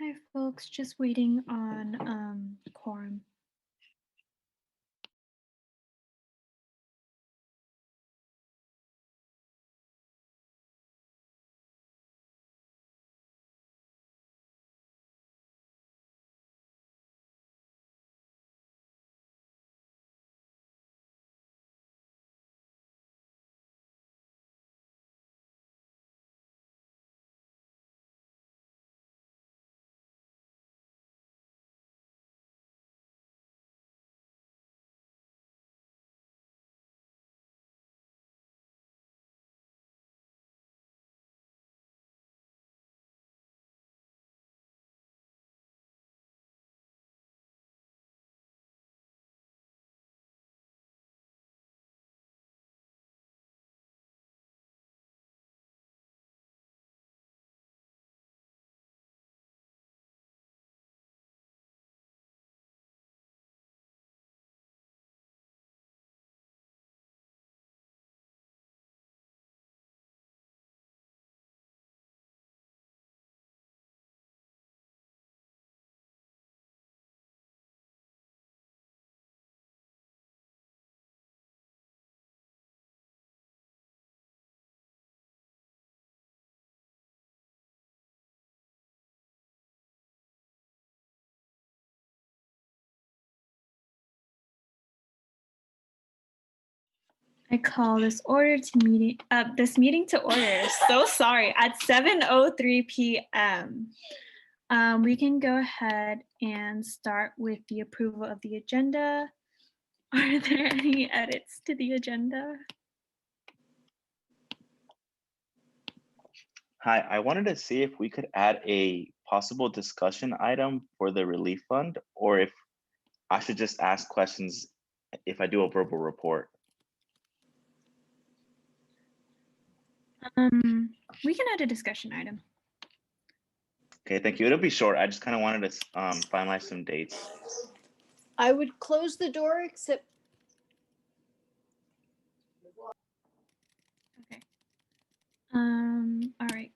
Hi, folks. Just waiting on quorum. I call this meeting to order. So sorry, at 7:03 p.m. We can go ahead and start with the approval of the agenda. Are there any edits to the agenda? Hi, I wanted to see if we could add a possible discussion item for the relief fund, or if I should just ask questions if I do a verbal report. We can add a discussion item. Okay, thank you. It'll be short. I just kind of wanted to finalize some dates. I would close the door except. Okay. All right.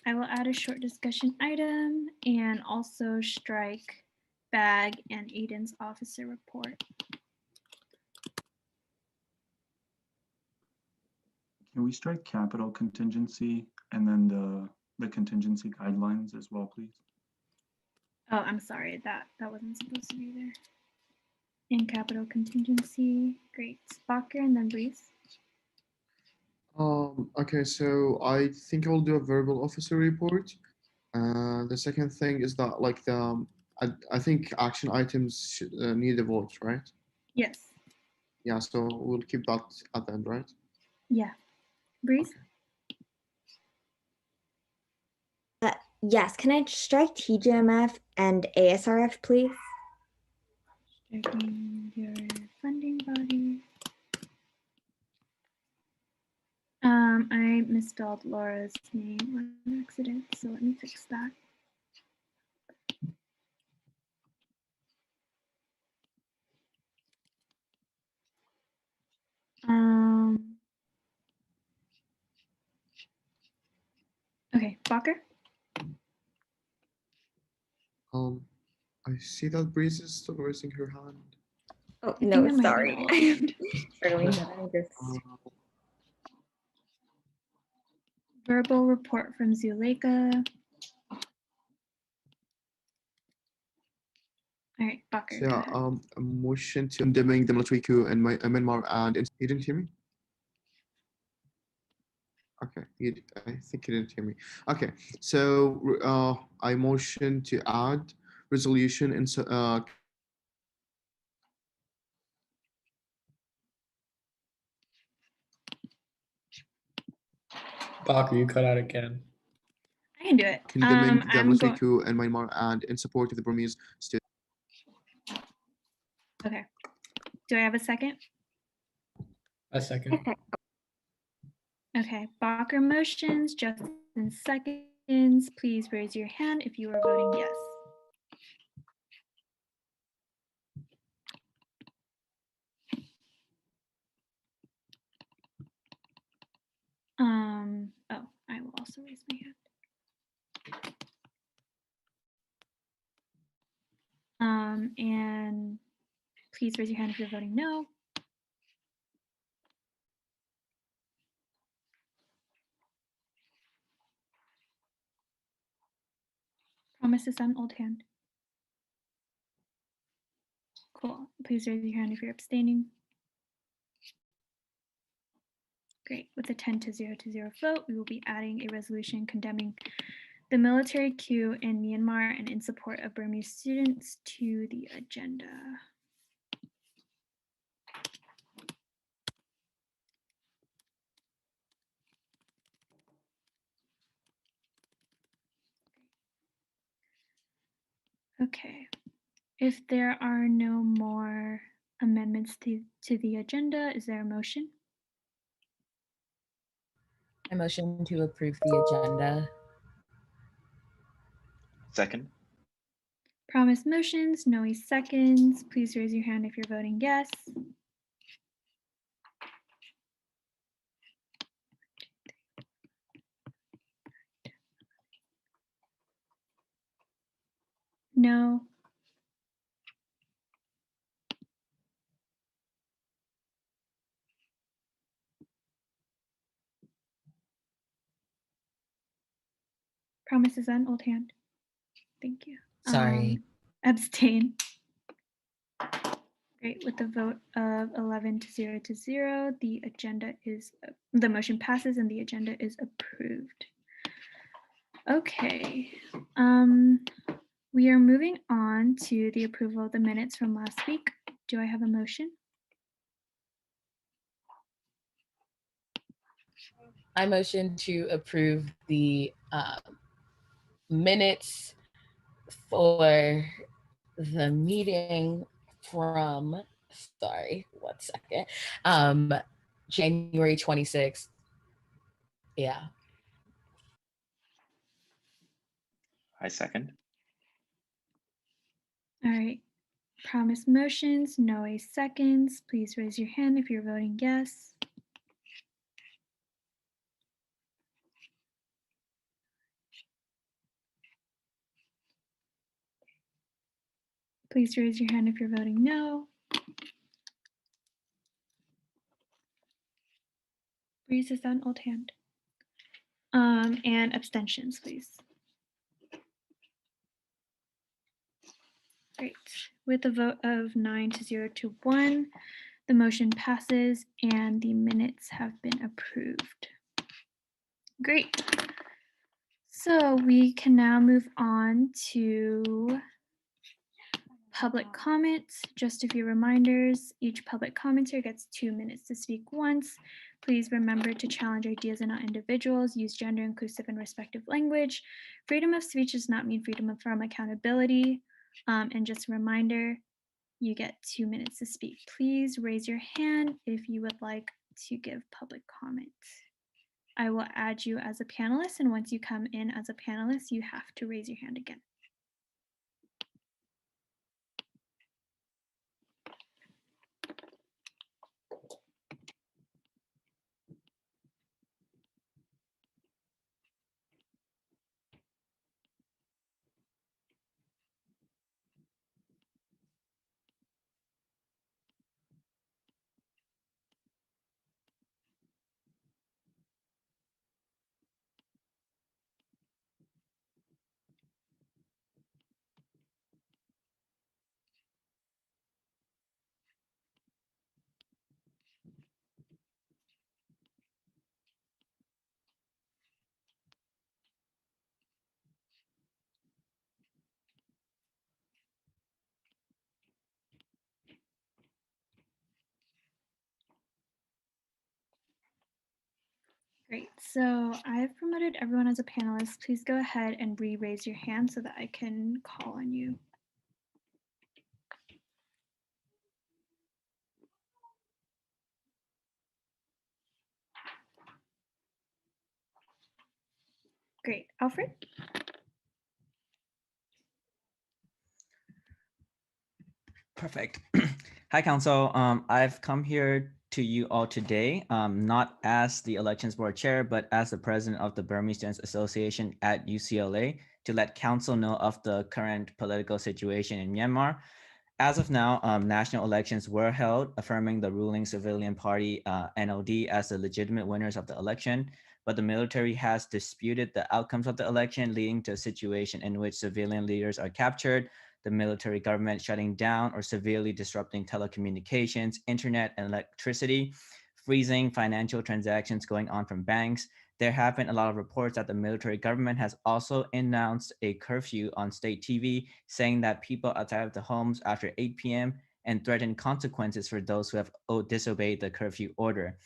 I will add a short discussion item and also strike Bag and Aiden's officer report. Can we strike capital contingency and then the contingency guidelines as well, please? Oh, I'm sorry, that wasn't supposed to be there. In capital contingency, great. Spocker and then Breeze. Okay, so I think I'll do a verbal officer report. The second thing is that like I think action items should, need a vote, right? Yes. Yeah, so we'll keep that at the end, right? Yeah. Breeze? Yes, can I strike TGMF and ASRF, please? Striking your funding body. I misspelled Laura's name on accident, so let me fix that. Okay, Fokker? I see that Breeze is still raising her hand. Oh, I no, think that might sorry. be an Struggling to find this. verbal report from Zuleika. All right, Fokker. So yeah, a motion to condemning the military coup in Myanmar, and he didn't hear me. Okay, I think he didn't hear me. Okay, so I motion to add resolution in Parker, you cut out again. I can do it. condemning the military coup in Myanmar and in support of the Burmese state. Okay. Do I have a second? A second. Okay. Fokker motions, Justin seconds. Please raise your hand if you are voting yes. Oh, I will also raise my hand. Please raise your hand if you're voting no. Promise to send old hand. Cool. Please raise your hand if you're abstaining. Great. With a 10-0 vote, we will be adding a resolution condemning the military coup in Myanmar and in support of Burmese students to the agenda. Okay. If there are no more amendments to the agenda, is there a motion? I motion to approve the agenda. Second. Promise motions, Noe seconds. Please raise your hand if you're voting yes. No. Promise is on old hand. Thank you. Sorry. Abstain. Great. With the vote of 11-0, the agenda is, the motion passes and the agenda is approved. Okay. We are moving on to the approval of the minutes from last week. Do I have a motion? I motion to approve the minutes for the meeting from, sorry, 1 second, January 26th. Yeah. I second. All right. Promise motions, Noe seconds. Please raise your hand if you're voting yes. Please raise your hand if you're voting no. Breeze is on old hand. And abstentions, please. Great. With a vote of 9-0, the motion passes and the minutes have been approved. Great. So we can now move on to public comments. Just a few reminders. Each public commenter gets 2 minutes to speak once. Please remember to challenge ideas and not individuals. Use gender inclusive and respectful language. Freedom of speech does not mean freedom from accountability. And just a reminder, you get 2 minutes to speak. Please raise your hand if you would like to give public comment. I will add you as a panelist, and once you come in as a panelist, you have to raise your hand again. Great, so I've promoted everyone as a panelist. Please go ahead and re-raise your hand so that I can call on you. Great, Alfred? Perfect. Hi, Council. I've come here to you all today, not as the Elections Board Chair, but as the President of the Burmese Students Association at UCLA, to let Council know of the current political situation in Myanmar. as of now, national elections were held, affirming the ruling civilian party, NLD, as the legitimate winners of the election. But the military has disputed the outcomes of the election, leading to a situation in which civilian leaders are captured, the military government shutting down or severely disrupting telecommunications, internet, and electricity, freezing financial transactions going on from banks. There have been a lot of reports that the military government has also announced a curfew on state TV, saying that people outside of the homes after 8 p.m. and threatened consequences for those who have disobeyed the curfew order.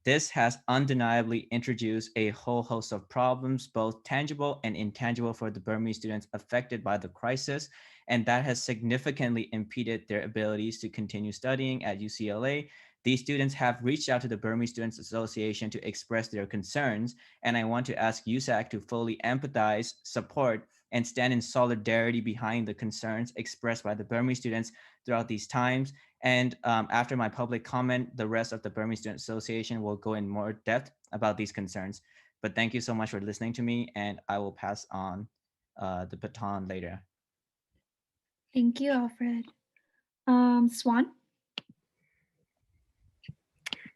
This has undeniably introduced a whole host of problems, both tangible and intangible, for the Burmese students affected by the crisis, and that has significantly impeded their abilities to continue studying at UCLA. These students have reached out to the Burmese Students Association to express their concerns, and I want to ask USAC to fully empathize, support, and stand in solidarity behind the concerns expressed by the Burmese students throughout these times. And after my public comment, the rest of the Burmese Student Association will go in more depth about these concerns. But thank you so much for listening to me, and I will pass on the baton later. Thank you, Alfred. Swan?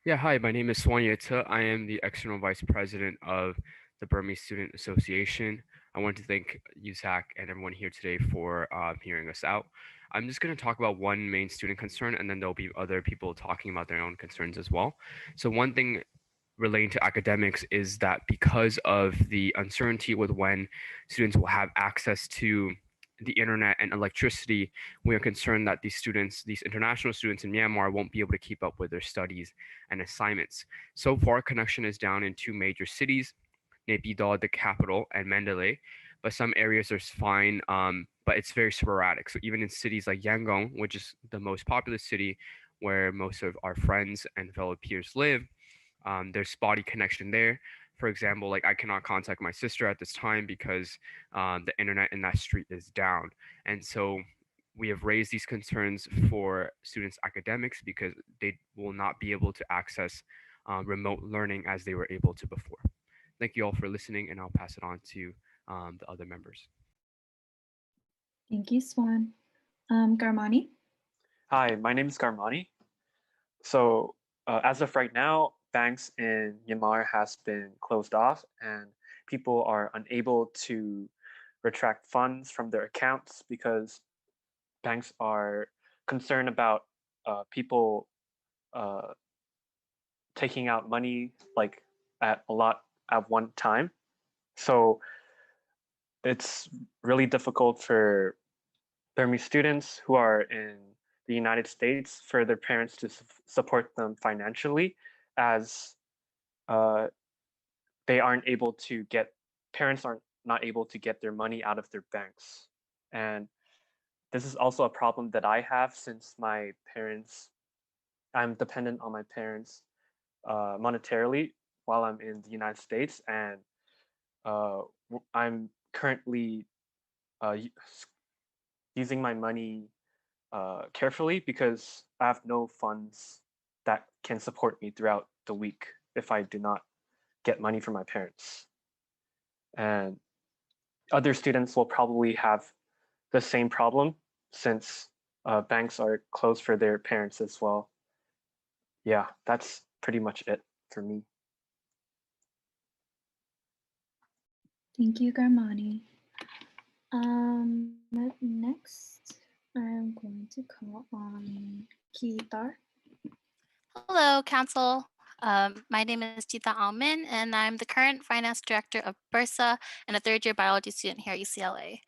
Yeah, hi, my name is Swan Yeta. I am the External Vice President of the Burmese Student Association. I want to thank USAC and everyone here today for hearing us out. I'm just going to talk about one main student concern, and then there'll be other people talking about their own concerns as well. So one thing relating to academics is that because of the uncertainty with when students will have access to the internet and electricity, we are concerned that these students, these international students in Myanmar, won't be able to keep up with their studies and assignments. So far, connection is down in two major cities, Naypyidaw, the capital, and Mandalay. But some areas are fine, but it's very sporadic. So even in cities like Yangon, which is the most populous city where most of our friends and fellow peers live, there's spotty connection there. For example, like I cannot contact my sister at this time because the internet in that street is down. And so we have raised these concerns for students' academics because they will not be able to access remote learning as they were able to before. Thank you all for listening, and I'll pass it on to the other members. Thank you, Swan. Garmani? Hi, my name is Garmani. So as of right now, banks in Myanmar has been closed off and people are unable to retract funds from their accounts because banks are concerned about people taking out money like at a lot at one time. So it's really difficult for Burmese students who are in the United States for their parents to support them financially, as they aren't able to get, parents aren't not able to get their money out of their banks. And this is also a problem that I have since my parents, I'm dependent on my parents monetarily while I'm in the United States, and I'm currently using my money carefully because I have no funds that can support me throughout the week if I do not get money from my parents. And other students will probably have the same problem since banks are closed for their parents as well. Yeah, that's pretty much it for me. Thank you, Garmani. Next, I'm going to call on Kitar. Hello, Council. My name is Jita Almin, and I'm the current Finance Director of Bursa and a third-year biology student here at UCLA.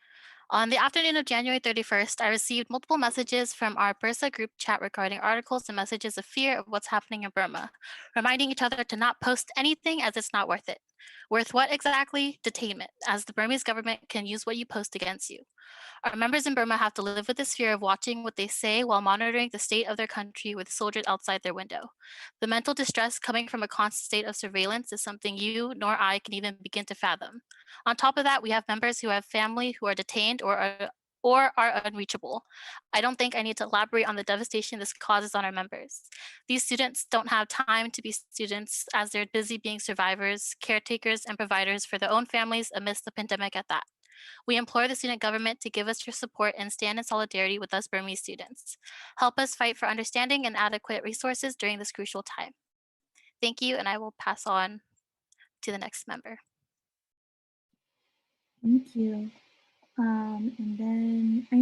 On the afternoon of January 31st, I received multiple messages from our Bursa group chat regarding articles and messages of fear of what's happening in Burma, reminding each other to not post anything as it's not worth it. Worth what exactly? Detainment, as the Burmese government can use what you post against you. Our members in Burma have to live with this fear of watching what they say while monitoring the state of their country with soldiers outside their window. The mental distress coming from a constant state of surveillance is something you nor I can even begin to fathom. On top of that, we have members who have family who are detained or are unreachable. I don't think I need to elaborate on the devastation this causes on our members. These students don't have time to be students as they're busy being survivors, caretakers, and providers for their own families amidst the pandemic at that. We implore the student government to give us your support and stand in solidarity with us Burmese students. Help us fight for understanding and adequate resources during this crucial time. Thank you, and I will pass on to the next member. Thank you. And then I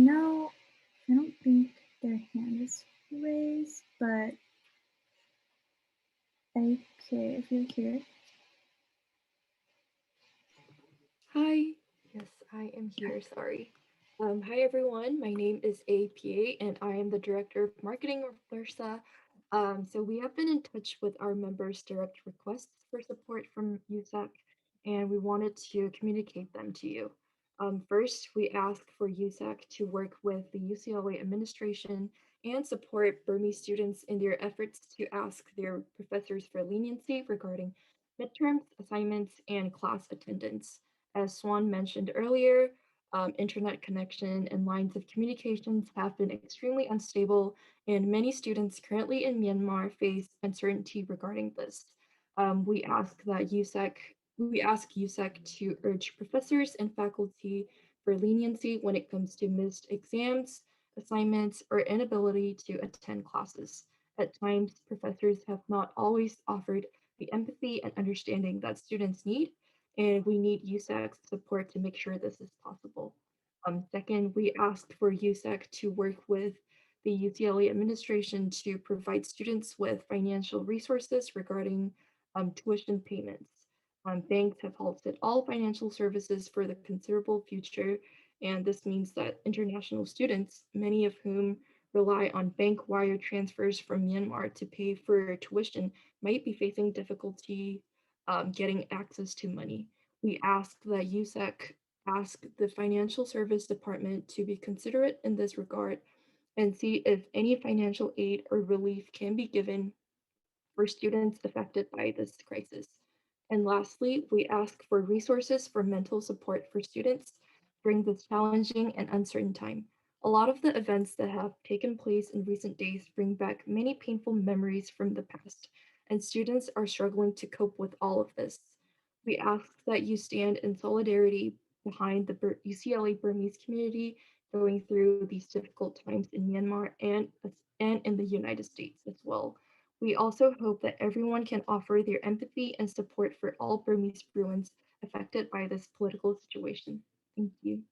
don't think their hand is raised, but okay, if you're here. Hi. Yes, I am here. Sorry. Hi, everyone. My name is APA, and I am the Director of Marketing of Bursa. So we have been in touch with our members' direct requests for support from USAC, and we wanted to communicate them to you. First, we asked for USAC to work with the UCLA administration and support Burmese students in their efforts to ask their professors for leniency regarding midterms, assignments, and class attendance. As Swan mentioned earlier, internet connection and lines of communications have been extremely unstable, and many students currently in Myanmar face uncertainty regarding this. We ask USAC to urge professors and faculty for leniency when it comes to missed exams, assignments, or inability to attend classes. At times, professors have not always offered the empathy and understanding that students need, and we need USAC's support to make sure this is possible. Second, we asked for USAC to work with the UCLA administration to provide students with financial resources regarding tuition payments. Banks have halted all financial services for the considerable future, and this means that international students, many of whom rely on bank wire transfers from Myanmar to pay for tuition, might be facing difficulty getting access to money. We ask that USAC ask the Financial Service Department to be considerate in this regard and see if any financial aid or relief can be given for students affected by this crisis. And lastly, we ask for resources for mental support for students during this challenging and uncertain time. A lot of the events that have taken place in recent days bring back many painful memories from the past, and students are struggling to cope with all of this. We ask that you stand in solidarity behind the UCLA Burmese community going through these difficult times in Myanmar and in the United States as well. We also hope that everyone can offer their empathy and support for all Burmese Bruins affected by this political situation. Thank you.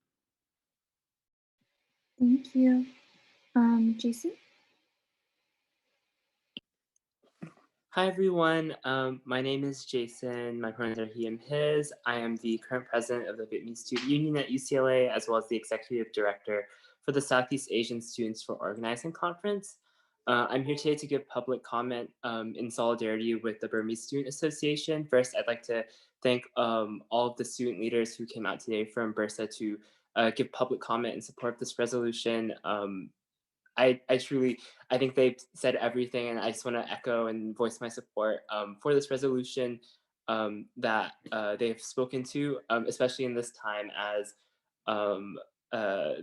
Thank you. Jason? Hi, everyone. My name is Jason. My pronouns are he and his. I am the current president of the Vietnamese Student Union at UCLA, as well as the executive director for the Southeast Asian Students for Organizing Conference. I'm here today to give public comment in solidarity with the Burmese Student Association. First, I'd like to thank all of the student leaders who came out today from Bursa to give public comment in support of this resolution. I think they've said everything, and I just want to echo and voice my support for this resolution that they've spoken to, especially in this time as a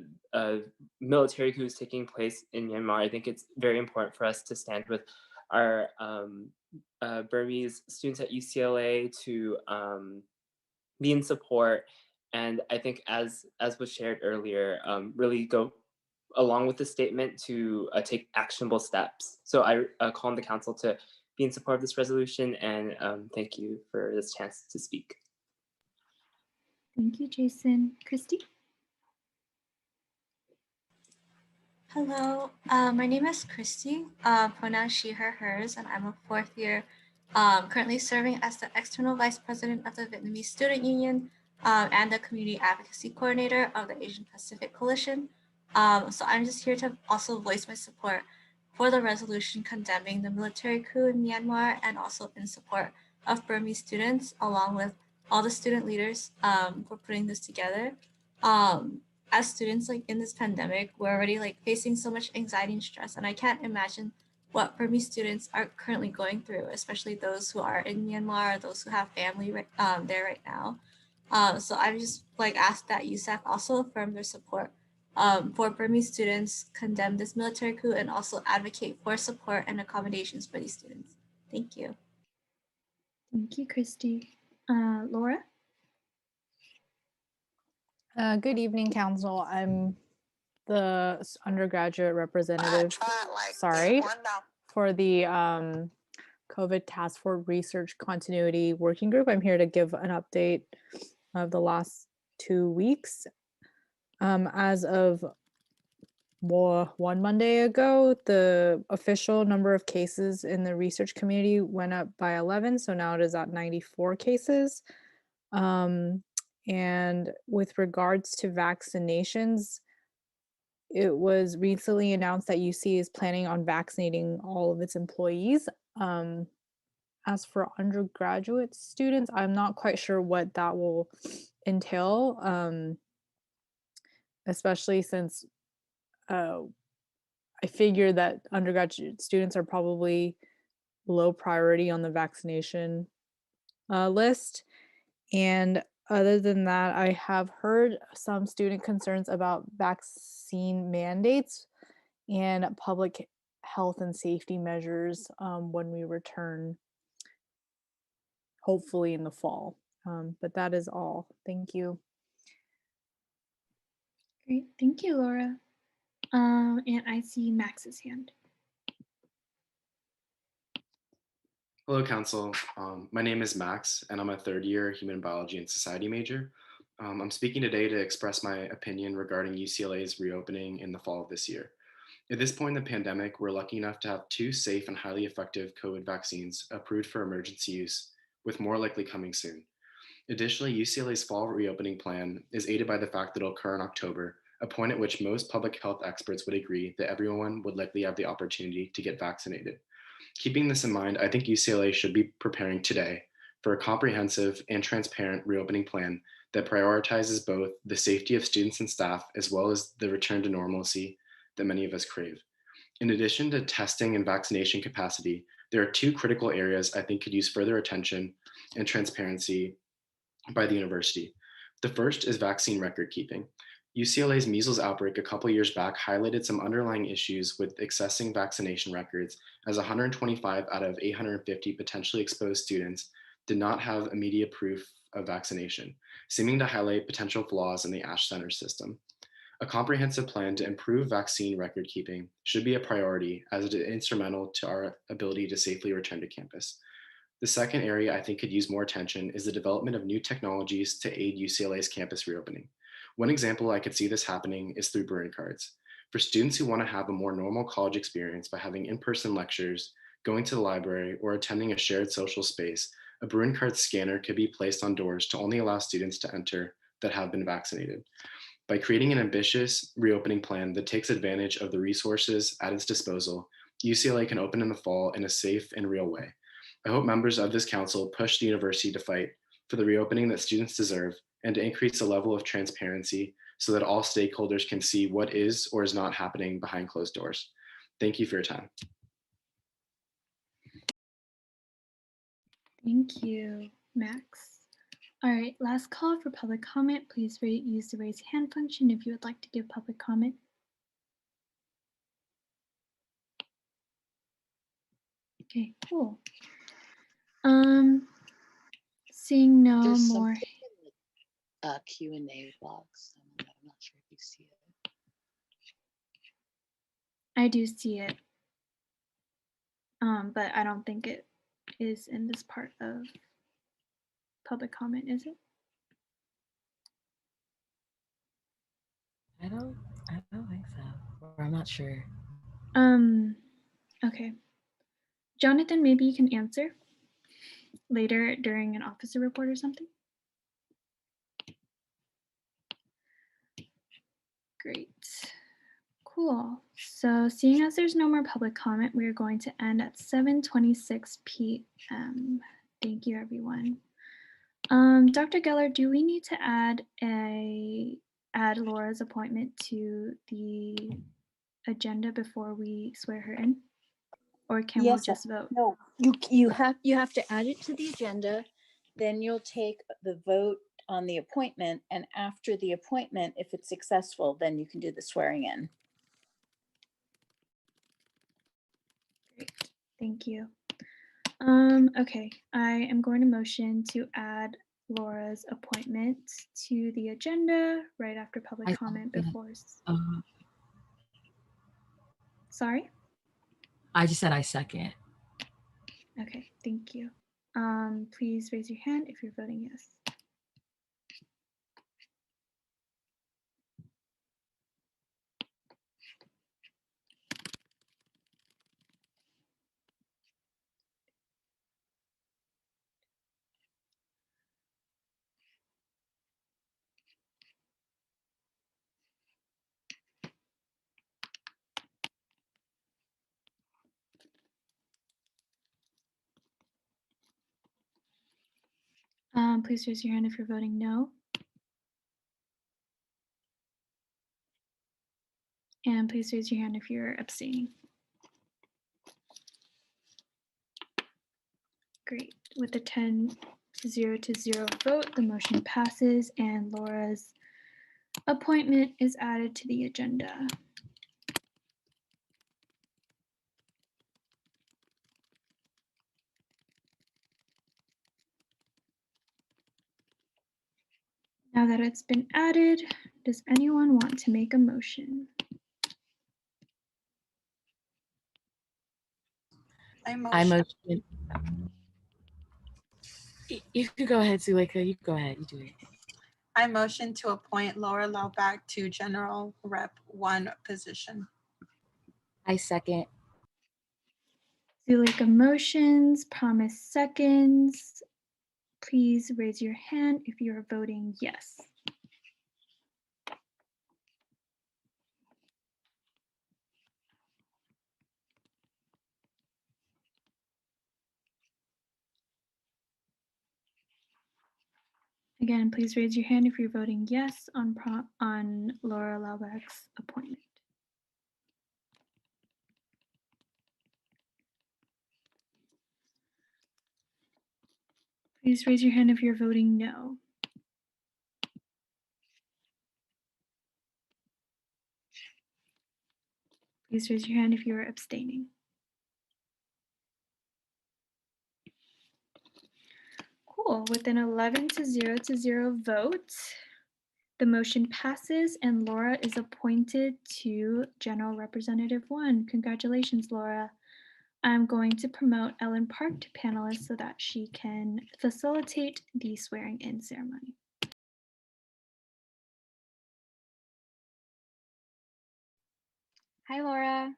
military coup is taking place in Myanmar. I think it's very important for us to stand with our Burmese students at UCLA to be in support. And I think as was shared earlier, really go along with the statement to take actionable steps. So I call on the council to be in support of this resolution, and thank you for this chance to speak. Thank you, Jason. Christy? Hello, my name is Christy, pronoun she, her, hers, and I'm a fourth year, currently serving as the external vice president of the Vietnamese Student Union and the community advocacy coordinator of the Asian Pacific Coalition. So I'm just here to also voice my support for the resolution condemning the military coup in Myanmar and also in support of Burmese students, along with all the student leaders for putting this together. As students like in this pandemic, we're already like facing so much anxiety and stress, and I can't imagine what Burmese students are currently going through, especially those who are in Myanmar, or those who have family there right now. So I just like ask that USAC also affirm their support for Burmese students, condemn this military coup, and also advocate for support and accommodations for these students. Thank you. Thank you, Christy. Laura? Good evening, Council. I'm the undergraduate representative, sorry, for the COVID Task Force Research Continuity Working Group. I'm here to give an update of the last 2 weeks. As of one Monday ago, the official number of cases in the research community went up by 11, so now it is at 94 cases. And with regards to vaccinations, it was recently announced that UC is planning on vaccinating all of its employees. As for undergraduate students, I'm not quite sure what that will entail, especially since I figure that undergraduate students are probably low priority on the vaccination list. And other than that, I have heard some student concerns about vaccine mandates and public health and safety measures when we return, hopefully in the fall. But that is all. Thank you. Great, thank you, Laura. And I see Max's hand. Hello, Council. My name is Max, and I'm a third-year Human Biology and Society major. I'm speaking today to express my opinion regarding UCLA's reopening in the fall of this year. At this point in the pandemic, we're lucky enough to have 2 safe and highly effective COVID vaccines approved for emergency use, with more likely coming soon. Additionally, UCLA's fall reopening plan is aided by the fact that it'll occur in October, a point at which most public health experts would agree that everyone would likely have the opportunity to get vaccinated. Keeping this in mind, I think UCLA should be preparing today for a comprehensive and transparent reopening plan that prioritizes both the safety of students and staff as well as the return to normalcy that many of us crave. In addition to testing and vaccination capacity, there are 2 critical areas I think could use further attention and transparency by the university. The first is vaccine record keeping. UCLA's measles outbreak a couple years back highlighted some underlying issues with accessing vaccination records, as 125 out of 850 potentially exposed students did not have immediate proof of vaccination, seeming to highlight potential flaws in the ASH Center system. A comprehensive plan to improve vaccine record keeping should be a priority, as it is instrumental to our ability to safely return to campus. The second area I think could use more attention is the development of new technologies to aid UCLA's campus reopening. One example I could see this happening is through Bruin cards. For students who want to have a more normal college experience by having in-person lectures, going to the library, or attending a shared social space, a Bruin card scanner could be placed on doors to only allow students to enter that have been vaccinated. By creating an ambitious reopening plan that takes advantage of the resources at its disposal, UCLA can open in the fall in a safe and real way. I hope members of this council push the university to fight for the reopening that students deserve and to increase the level of transparency so that all stakeholders can see what is or is not happening behind closed doors. Thank you for your time. Thank you, Max. All right, last call for public comment. Please use the raise hand function if you would like to give public comment. Okay, cool. Seeing no There's more. something in the Q&A box. I'm not sure if you see it. I do see it, but I don't think it is in this part of public comment, is it? I don't think so. Or I'm not sure. Okay. Jonathan, maybe you can answer later during an officer report or something. Great. Cool. So seeing as there's no more public comment, we are going to end at 7:26 p.m. Thank you, everyone. Dr. Geller, do we need to add Laura's appointment to the agenda before we swear her in? Or can we just vote? No, you have to add it to the agenda. Then you'll take the vote on the appointment, and after the appointment, if it's successful, then you can do the swearing in. Great, thank you. Okay, I am going to motion to add Laura's appointment to the agenda right after public I comment second. before. Uh, Sorry? I just said I second. Okay, thank you. Please raise your hand if you're voting yes. Please raise your hand if you're voting no. And please raise your hand if you're abstaining. Great. With a 10-0 vote, the motion passes and Laura's appointment is added to the agenda. Now that it's been added, does anyone want to make a motion? I motion. You could go ahead, Zuleika. You go ahead. You do it. I motion to appoint Laura Laubach to General Rep 1 position. I second. Zuleika motions, Promise seconds. Please raise your hand if you are voting yes. Again, please raise your hand if you're voting yes on Laura Laubach's appointment. Please raise your hand if you're voting no. Please raise your hand if you are abstaining. Cool. With an 11-0 vote, the motion passes and Laura is appointed to General Representative 1. Congratulations, Laura. I'm going to promote Ellen Park to panelist so that she can facilitate the swearing in ceremony. Hi, Laura.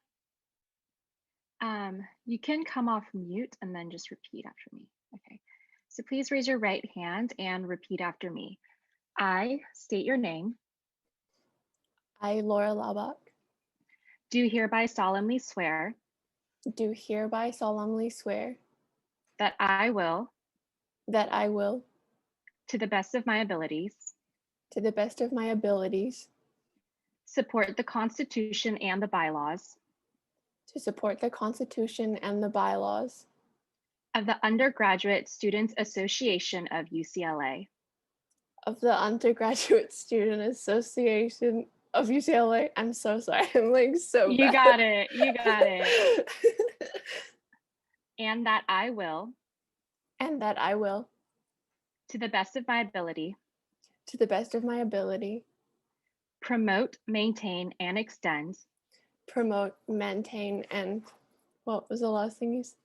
You can come off mute and then just repeat after me. Okay. So please raise your right hand and repeat after me. I state your name. I, Laura Laubach, Do hereby solemnly swear do hereby solemnly swear that I will, that I will, to the best of my abilities, to the best of my abilities, support the Constitution and the bylaws to support the Constitution and the bylaws of the Undergraduate Students Association of UCLA, of the Undergraduate Student Association of UCLA. I'm so sorry. I'm like so You bad. got it. You got it. And that I will, And that I will, to the best of my ability, to the best of my ability, promote, maintain, and extend promote, maintain, and what was the last thing you said?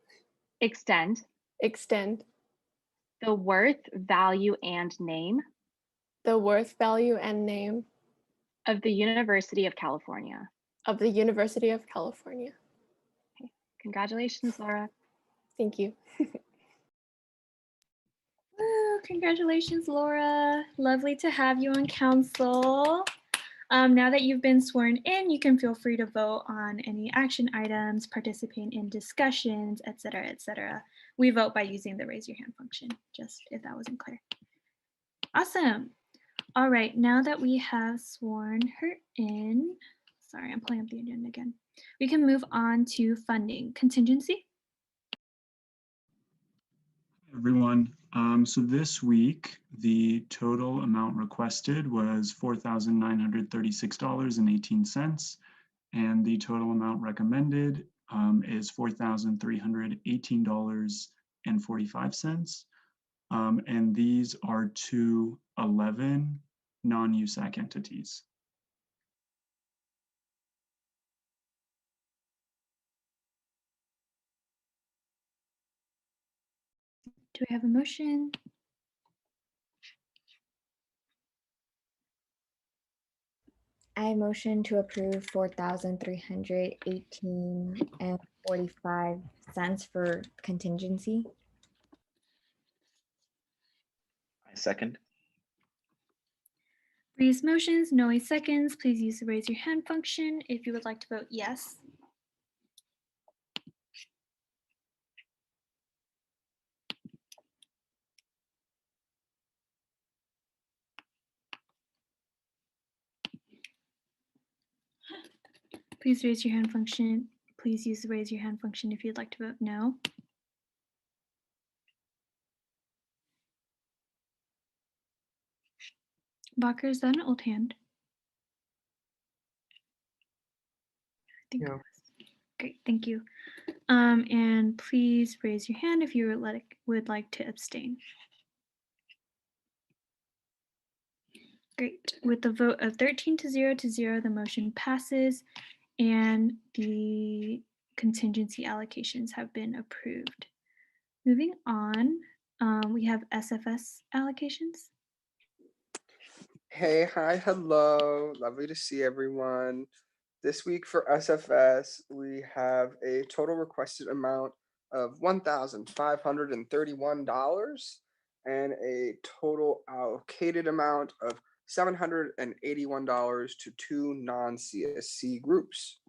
extend Extend the worth, value, and name the worth, value, and name of the University of California. of the University of California. Congratulations, Laura. Thank you. Woo, congratulations, Laura. Lovely to have you on council. Now that you've been sworn in, you can feel free to vote on any action items, participate in discussions, etc., etc. We vote by using the raise your hand function, just if that wasn't clear. Awesome. All right, now that we have sworn her in, sorry, I'm pulling up the agenda again. We can move on to funding contingency. Everyone. So this week, the total amount requested was $4,936.18, and the total amount recommended is $4,318.45. And these are to 11 non-USAC entities. Do we have a motion? I motion to approve 4,318 and 45 cents for contingency. I second. Breeze motions, Noe seconds. Please use the raise your hand function if you would like to vote yes. Please raise your hand function. Please use the raise your hand function if you'd like to vote no. Bacher, is that an old hand? I think it was. Great, thank you. And please raise your hand if you would like to abstain. Great. With the vote of 13 to 0, the motion passes and the contingency allocations have been approved. Moving on, we have SFS allocations. Hey, hi, hello. Lovely to see everyone. This week for SFS, we have a total requested amount of $1,531 and a total allocated amount of $781 to two non-CSC groups.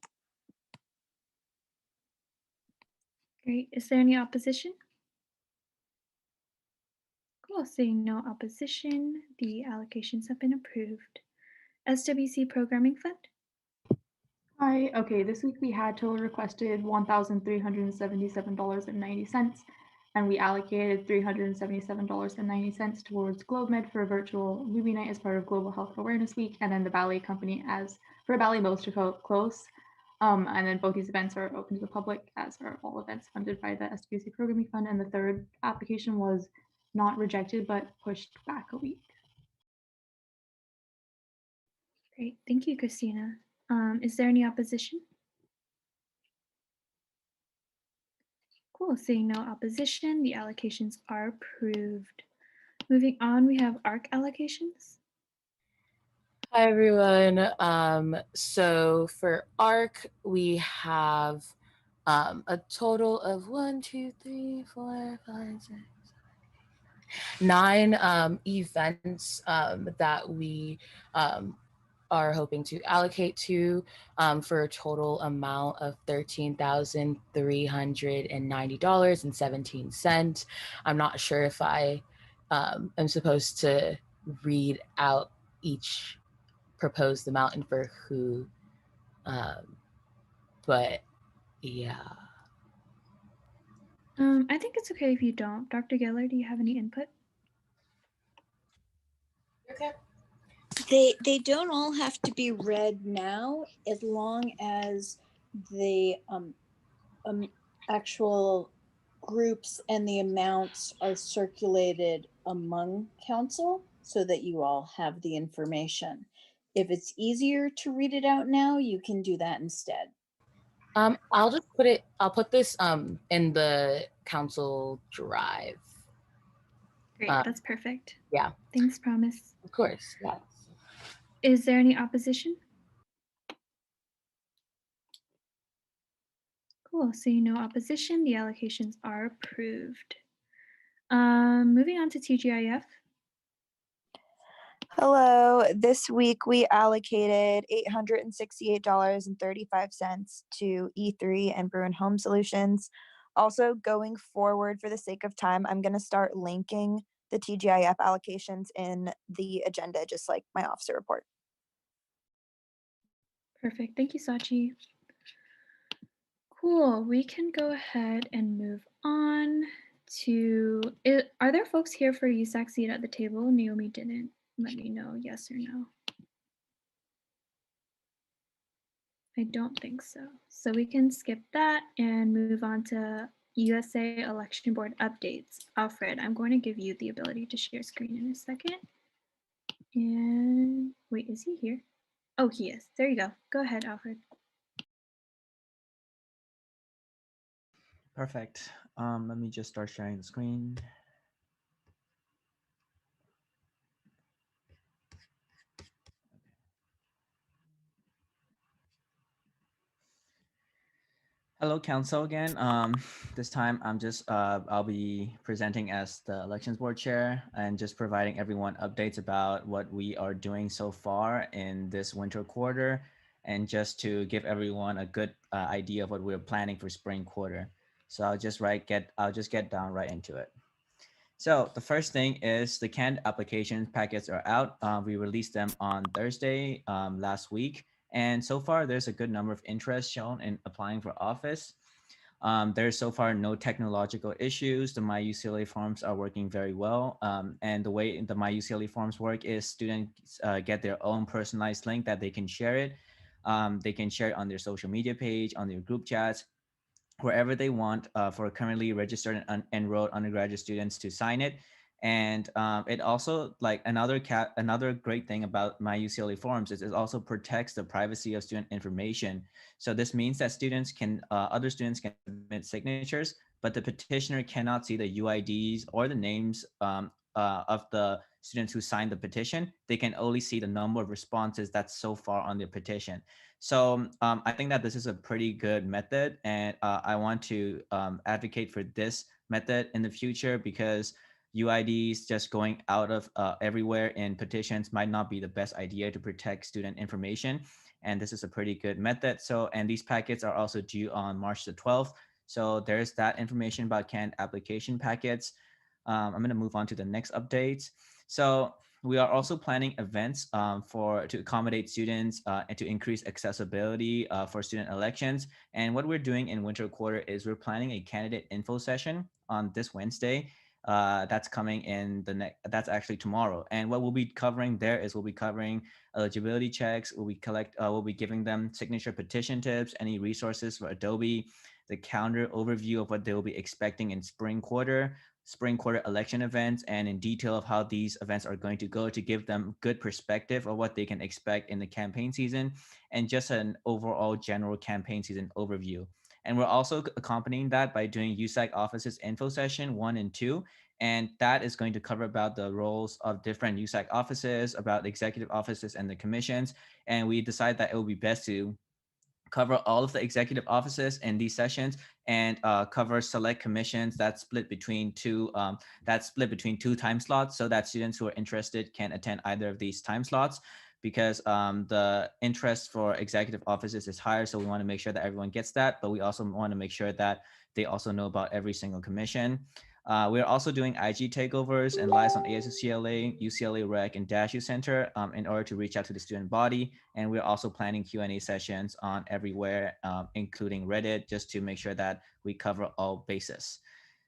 Great. Is there any opposition? Cool. Seeing no opposition, the allocations have been approved. SWC Programming Fund. Hi, okay, this week we had total requested $1,377.90, and we allocated $377.90 towards GlobeMed for a virtual movie night as part of Global Health Awareness Week, and then the ballet company as for a ballet most to close. And then both these events are open to the public, as are all events funded by the SWC Programming Fund, and the third application was not rejected, but pushed back a week. Great. Thank you, Christina. Is there any opposition? Cool. Seeing no opposition, the allocations are approved. Moving on, we have ARC allocations. Hi, everyone. So for ARC, we have a total of 9 events that we are hoping to allocate to for a total amount of $13,390.17. I'm not sure if I am supposed to read out each proposed amount and for who, but yeah. I think it's okay if you don't. Dr. Geller, do you have any input? Okay. They don't all have to be read now, as long as the actual groups and the amounts are circulated among council so that you all have the information. If it's easier to read it out now, you can do that instead. I'll put this in the council drive. Great, that's perfect. Yeah. Thanks, Promise. Of course, yes. Is there any opposition? Cool, seeing no opposition, the allocations are approved. Moving on to TGIF. Hello, this week we allocated $868.35 to E3 and Bruin Home Solutions. Also, going forward, for the sake of time, I'm going to start linking the TGIF allocations in the agenda, just like my officer report. Perfect, thank you, Sachi. Cool, we can go ahead and move on to, are there folks here for USAC seat at the table? Naomi didn't let me know, yes or no. I don't think so. So we can skip that and move on to USA Election Board updates. Alfred, I'm going to give you the ability to share screen in a second. And wait, is he here? Oh, he is. There you go. Go ahead, Alfred. Perfect. Let me just start sharing the screen. Hello, Council again. This time I'll be presenting as the Elections Board Chair and just providing everyone updates about what we are doing so far in this winter quarter, and just to give everyone a good idea of what we're planning for spring quarter. So I'll just get down right into it. So the first thing is the canned application packets are out. We released them on Thursday last week. And so far, there's a good number of interest shown in applying for office. There's so far no technological issues. The MyUCLA forms are working very well. And the way the MyUCLA forms work is students get their own personalized link that they can share it. They can share it on their social media page, on their group chats, wherever they want for currently registered and enrolled undergraduate students to sign it. And it also, like another great thing about my UCLA forms is it also protects the privacy of student information. So this means that other students can submit signatures, but the petitioner cannot see the UIDs or the names of the students who signed the petition. They can only see the number of responses that's so far on the petition. So I think that this is a pretty good method, and I want to advocate for this method in the future, because UIDs just going out of everywhere in petitions might not be the best idea to protect student information. And this is a pretty good method. So, and these packets are also due on March the 12th. So there's that information about canned application packets. I'm going to move on to the next updates. So we are also planning events to accommodate students and to increase accessibility for student elections. And what we're doing in winter quarter is we're planning a candidate info session on this Wednesday. That's coming in that's actually tomorrow. And what we'll be covering there is we'll be covering eligibility checks. We'll be giving them signature petition tips, any resources for Adobe, the calendar overview of what they will be expecting in spring quarter election events, and in detail of how these events are going to go, to give them good perspective of what they can expect in the campaign season, and just an overall general campaign season overview. And we're also accompanying that by doing USAC offices info session 1 and 2. And that is going to cover about the roles of different USAC offices, about the executive offices and the commissions. And we decided that it would be best to cover all of the executive offices in these sessions, and cover select commissions that's split between two time slots, so that students who are interested can attend either of these time slots, because the interest for executive offices is higher. So we want to make sure that everyone gets that, but we also want to make sure that they also know about every single commission. We're also doing IG takeovers and lives on ASUCLA, UCLA Rec, and Dash U Center in order to reach out to the student body. And we're also planning Q&A sessions on everywhere, including Reddit, just to make sure that we cover all bases.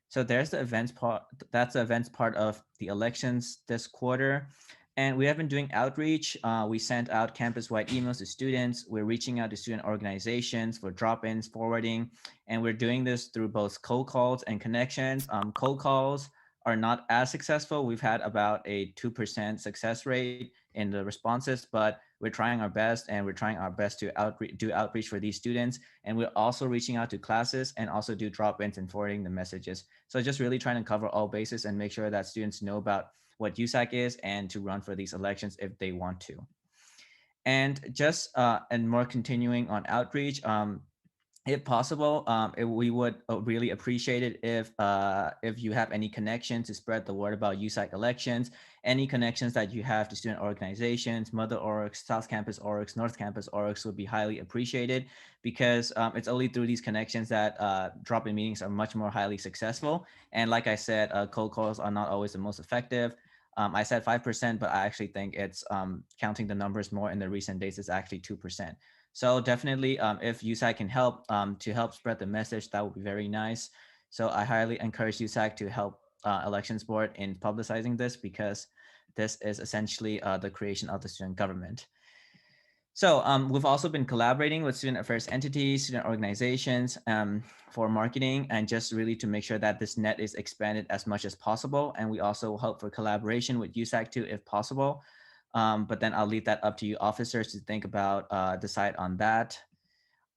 So there's the events part. That's the events part of the elections this quarter. And we have been doing outreach. We sent out campus-wide emails to students. We're reaching out to student organizations for drop-ins, forwarding, and we're doing this through both cold calls and connections. Cold calls are not as successful. We've had about a 2% success rate in the responses, but we're trying our best, and we're trying our best to do outreach for these students. And we're also reaching out to classes and also do drop-ins and forwarding the messages. So just really trying to cover all bases and make sure that students know about what USAC is and to run for these elections if they want to. And just and more continuing on outreach, if possible, we would really appreciate it if you have any connections to spread the word about USAC elections, any connections that you have to student organizations, Mother Orgs, South Campus Orgs, North Campus Orgs would be highly appreciated, because it's only through these connections that drop-in meetings are much more highly successful. And like I said, cold calls are not always the most effective. I said 5%, but I actually think it's counting the numbers more in the recent days, it's actually 2%. So definitely, if USAC can help to help spread the message, that would be very nice. So I highly encourage USAC to help Elections Board in publicizing this, because this is essentially the creation of the student government. So we've also been collaborating with student affairs entities, student organizations for marketing, and just really to make sure that this net is expanded as much as possible. And we also hope for collaboration with USAC too, if possible. But then I'll leave that up to you officers to think about, decide on that.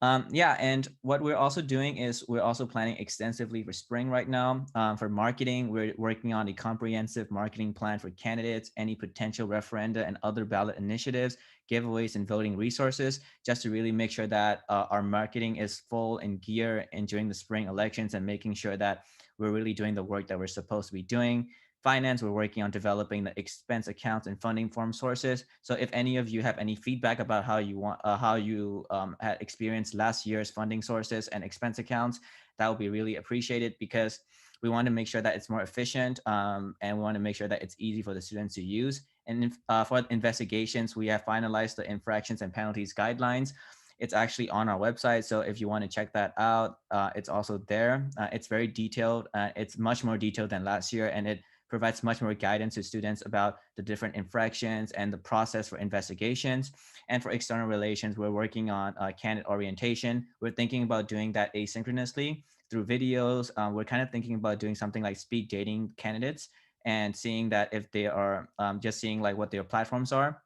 Yeah, and what we're also doing is we're also planning extensively for spring right now. For marketing, we're working on a comprehensive marketing plan for candidates, any potential referenda and other ballot initiatives, giveaways and voting resources, just to really make sure that our marketing is full in gear and during the spring elections and making sure that we're really doing the work that we're supposed to be doing. Finance, we're working on developing the expense accounts and funding form sources. So if any of you have any feedback about how you had experienced last year's funding sources and expense accounts, that would be really appreciated, because we want to make sure that it's more efficient, and we want to make sure that it's easy for the students to use. And for investigations, we have finalized the infractions and penalties guidelines. It's actually on our website, so if you want to check that out, it's also there. It's very detailed. It's much more detailed than last year, and it provides much more guidance to students about the different infractions and the process for investigations. And for external relations, we're working on candidate orientation. We're thinking about doing that asynchronously through videos. We're kind of thinking about doing something like speed dating candidates and seeing that if they are just seeing like what their platforms are.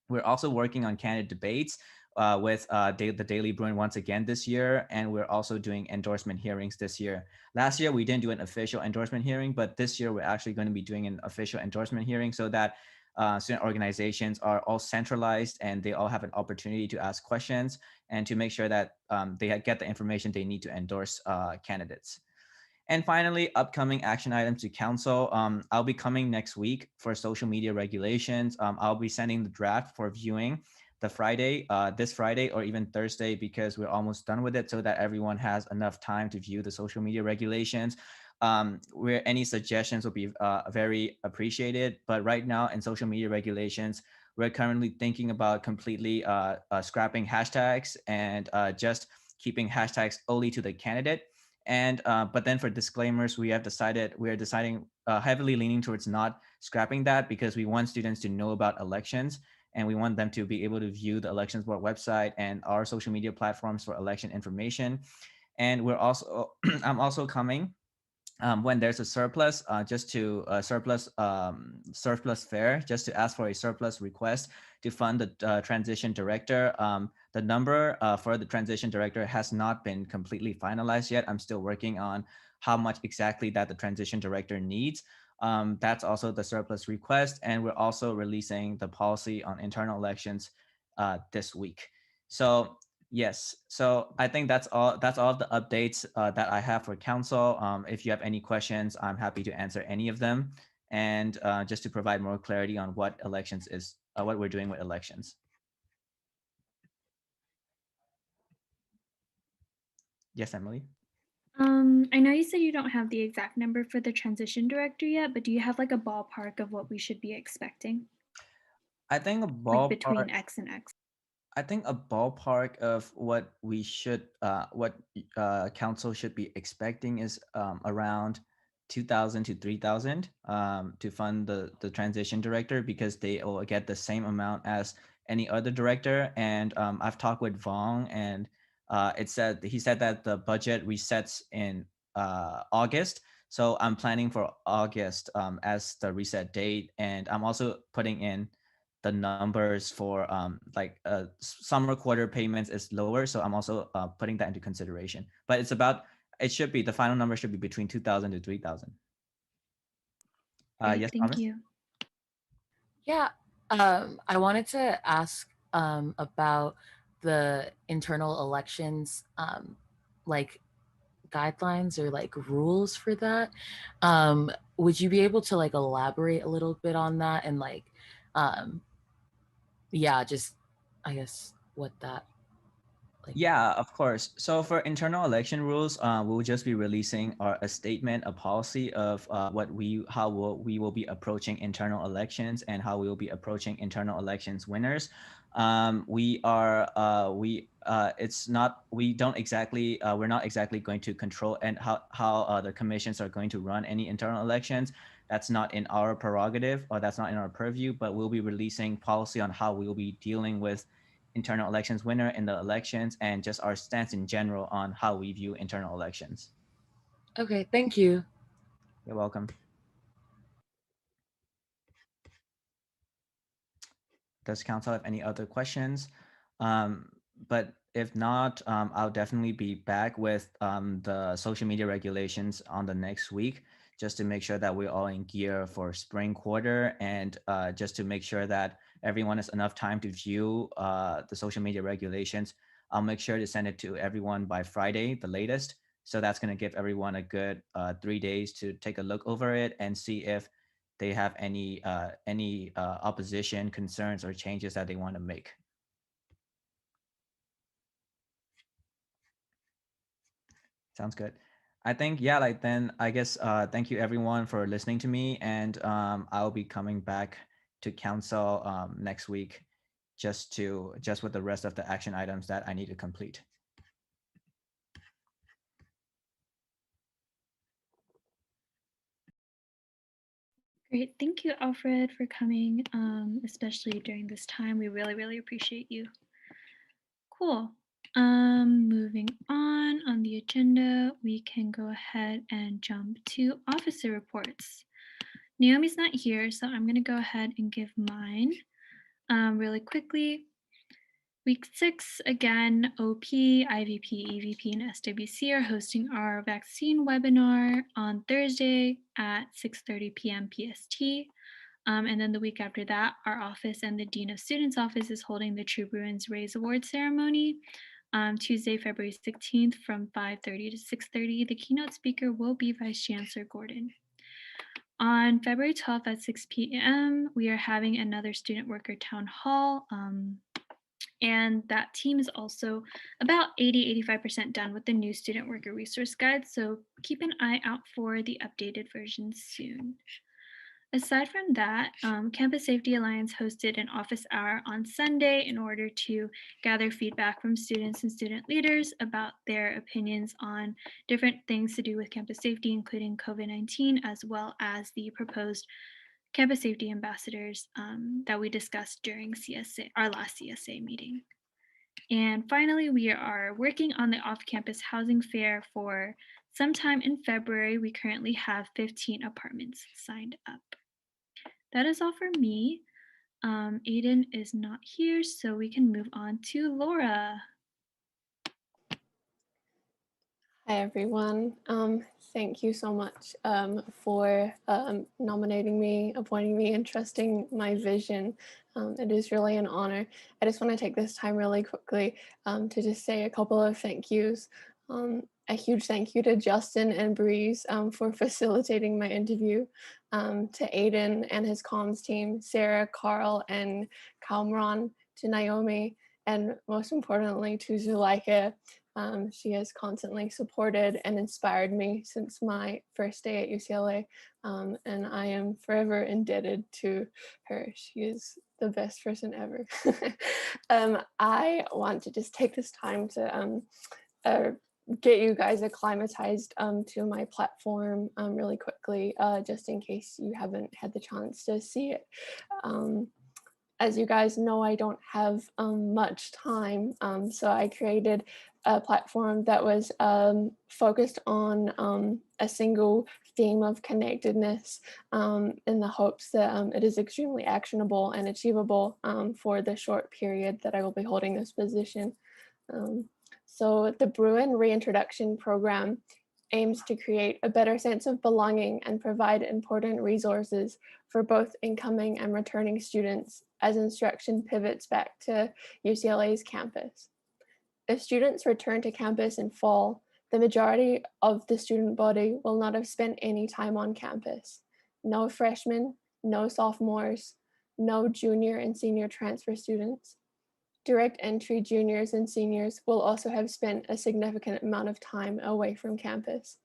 We're also working on candidate debates with the Daily Bruin once again this year, and we're also doing endorsement hearings this year. Last year, we didn't do an official endorsement hearing, but this year we're actually going to be doing an official endorsement hearing so that student organizations are all centralized and they all have an opportunity to ask questions and to make sure that they get the information they need to endorse candidates. And finally, upcoming action items to council. I'll be coming next week for social media regulations. I'll be sending the draft for viewing the Friday, this Friday, or even Thursday, because we're almost done with it, so that everyone has enough time to view the social media regulations. Where any suggestions will be very appreciated. But right now in social media regulations, we're currently thinking about completely scrapping hashtags and just keeping hashtags only to the candidate. And but then for disclaimers, we're deciding heavily leaning towards not scrapping that, because we want students to know about elections, and we want them to be able to view the elections board website and our social media platforms for election information. And we're also I'm also coming when there's a surplus, just to surplus fare, just to ask for a surplus request to fund the transition director. The number for the transition director has not been completely finalized yet. I'm still working on how much exactly that the transition director needs. That's also the surplus request, and we're also releasing the policy on internal elections this week. So yes, so I think that's all. That's all of the updates that I have for council. If you have any questions, I'm happy to answer any of them. And just to provide more clarity on what elections is, what we're doing with elections. Yes, Emily. I know you said you don't have the exact number for the transition director yet, but do you have like a ballpark of what we should be expecting? I think a Like ballpark. between X and X. I think a ballpark of what we should, what council should be expecting is around 2,000 to 3,000 to fund the transition director, because they will get the same amount as any other director. And I've talked with Vong, and he said that the budget resets in August. So I'm planning for August as the reset date, and I'm also putting in the numbers for like summer quarter payments is lower, so I'm also putting that into consideration. But it should be, the final number should be between 2,000 to 3,000. Yes, Thank Thomas? you. Yeah, I wanted to ask about the internal elections, like guidelines or like rules for that. Would you be able to like elaborate a little bit on that and like, yeah, just I guess what that like. Yeah, of course. So for internal election rules, we'll just be releasing a statement, a policy of we will be approaching internal elections and how we will be approaching internal elections winners. It's not, we don't exactly, we're not exactly going to control and how the commissions are going to run any internal elections. That's not in our prerogative, or that's not in our purview, but we'll be releasing policy on how we will be dealing with internal elections winner in the elections and just our stance in general on how we view internal elections. Okay, thank you. You're welcome. Does council have any other questions? But if not, I'll definitely be back with the social media regulations on the next week, just to make sure that we're all in gear for spring quarter, and just to make sure that everyone has enough time to view the social media regulations. I'll make sure to send it to everyone by Friday, the latest. So that's going to give everyone a good 3 days to take a look over it and see if they have any opposition, concerns, or changes that they want to make. Sounds good. I think, yeah, like then I guess thank you everyone for listening to me, and I'll be coming back to council next week just with the rest of the action items that I need to complete. Great. Thank you, Alfred, for coming, especially during this time. We really, really appreciate you. Cool. Moving on the agenda, we can go ahead and jump to officer reports. Naomi's not here, so I'm going to go ahead and give mine really quickly. Week 6, again, OP, IVP, EVP, and SWC are hosting our vaccine webinar on Thursday at 6:30 p.m. PST. And then the week after that, our office and the Dean of Students office is holding the True Bruins Raise Award ceremony Tuesday, February 16th from 5:30 to 6:30. The keynote speaker will be Vice Chancellor Gordon. On February 12th at 6 p.m., we are having another student worker town hall. And that team is also about 80-85% done with the new student worker resource guide. So keep an eye out for the updated version soon. Aside from that, Campus Safety Alliance hosted an office hour on Sunday in order to gather feedback from students and student leaders about their opinions on different things to do with campus safety, including COVID-19, as well as the proposed campus safety ambassadors that we discussed during our last CSA meeting. And finally, we are working on the off-campus housing fair for sometime in February. We currently have 15 apartments signed up. That is all for me. Aiden is not here, so we can move on to Laura. Hi, everyone. Thank you so much for nominating me, appointing me, and trusting my vision. It is really an honor. I just want to take this time really quickly to just say a couple of thank yous. A huge thank you to Justin and Breeze for facilitating my interview, to Aiden and his comms team, Sarah, Carl, and Kamran, to Naomi, and most importantly to Zuleika. She has constantly supported and inspired me since my first day at UCLA, and I am forever indebted to her. She is the best person ever. I want to just take this time to get you guys acclimatized to my platform really quickly, just in case you haven't had the chance to see it. As you guys know, I don't have much time, so I created a platform that was focused on a single theme of connectedness, in the hopes that it is extremely actionable and achievable for the short period that I will be holding this position. So the Bruin Reintroduction Program aims to create a better sense of belonging and provide important resources for both incoming and returning students as instruction pivots back to UCLA's campus. If students return to campus in fall, the majority of the student body will not have spent any time on campus. No freshmen, no sophomores, no junior and senior transfer students. Direct entry juniors and seniors will also have spent a significant amount of time away from campus.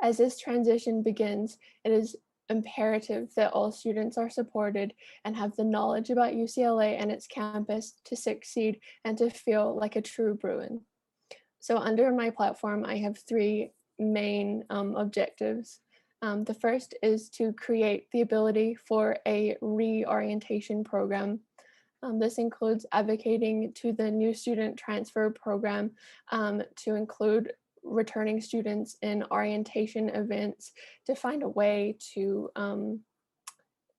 As this transition begins, it is imperative that all students are supported and have the knowledge about UCLA and its campus to succeed and to feel like a true Bruin. So under my platform, I have three main objectives. The first is to create the ability for a reorientation program. This includes advocating to the new student transfer program to include returning students in orientation events to find a way to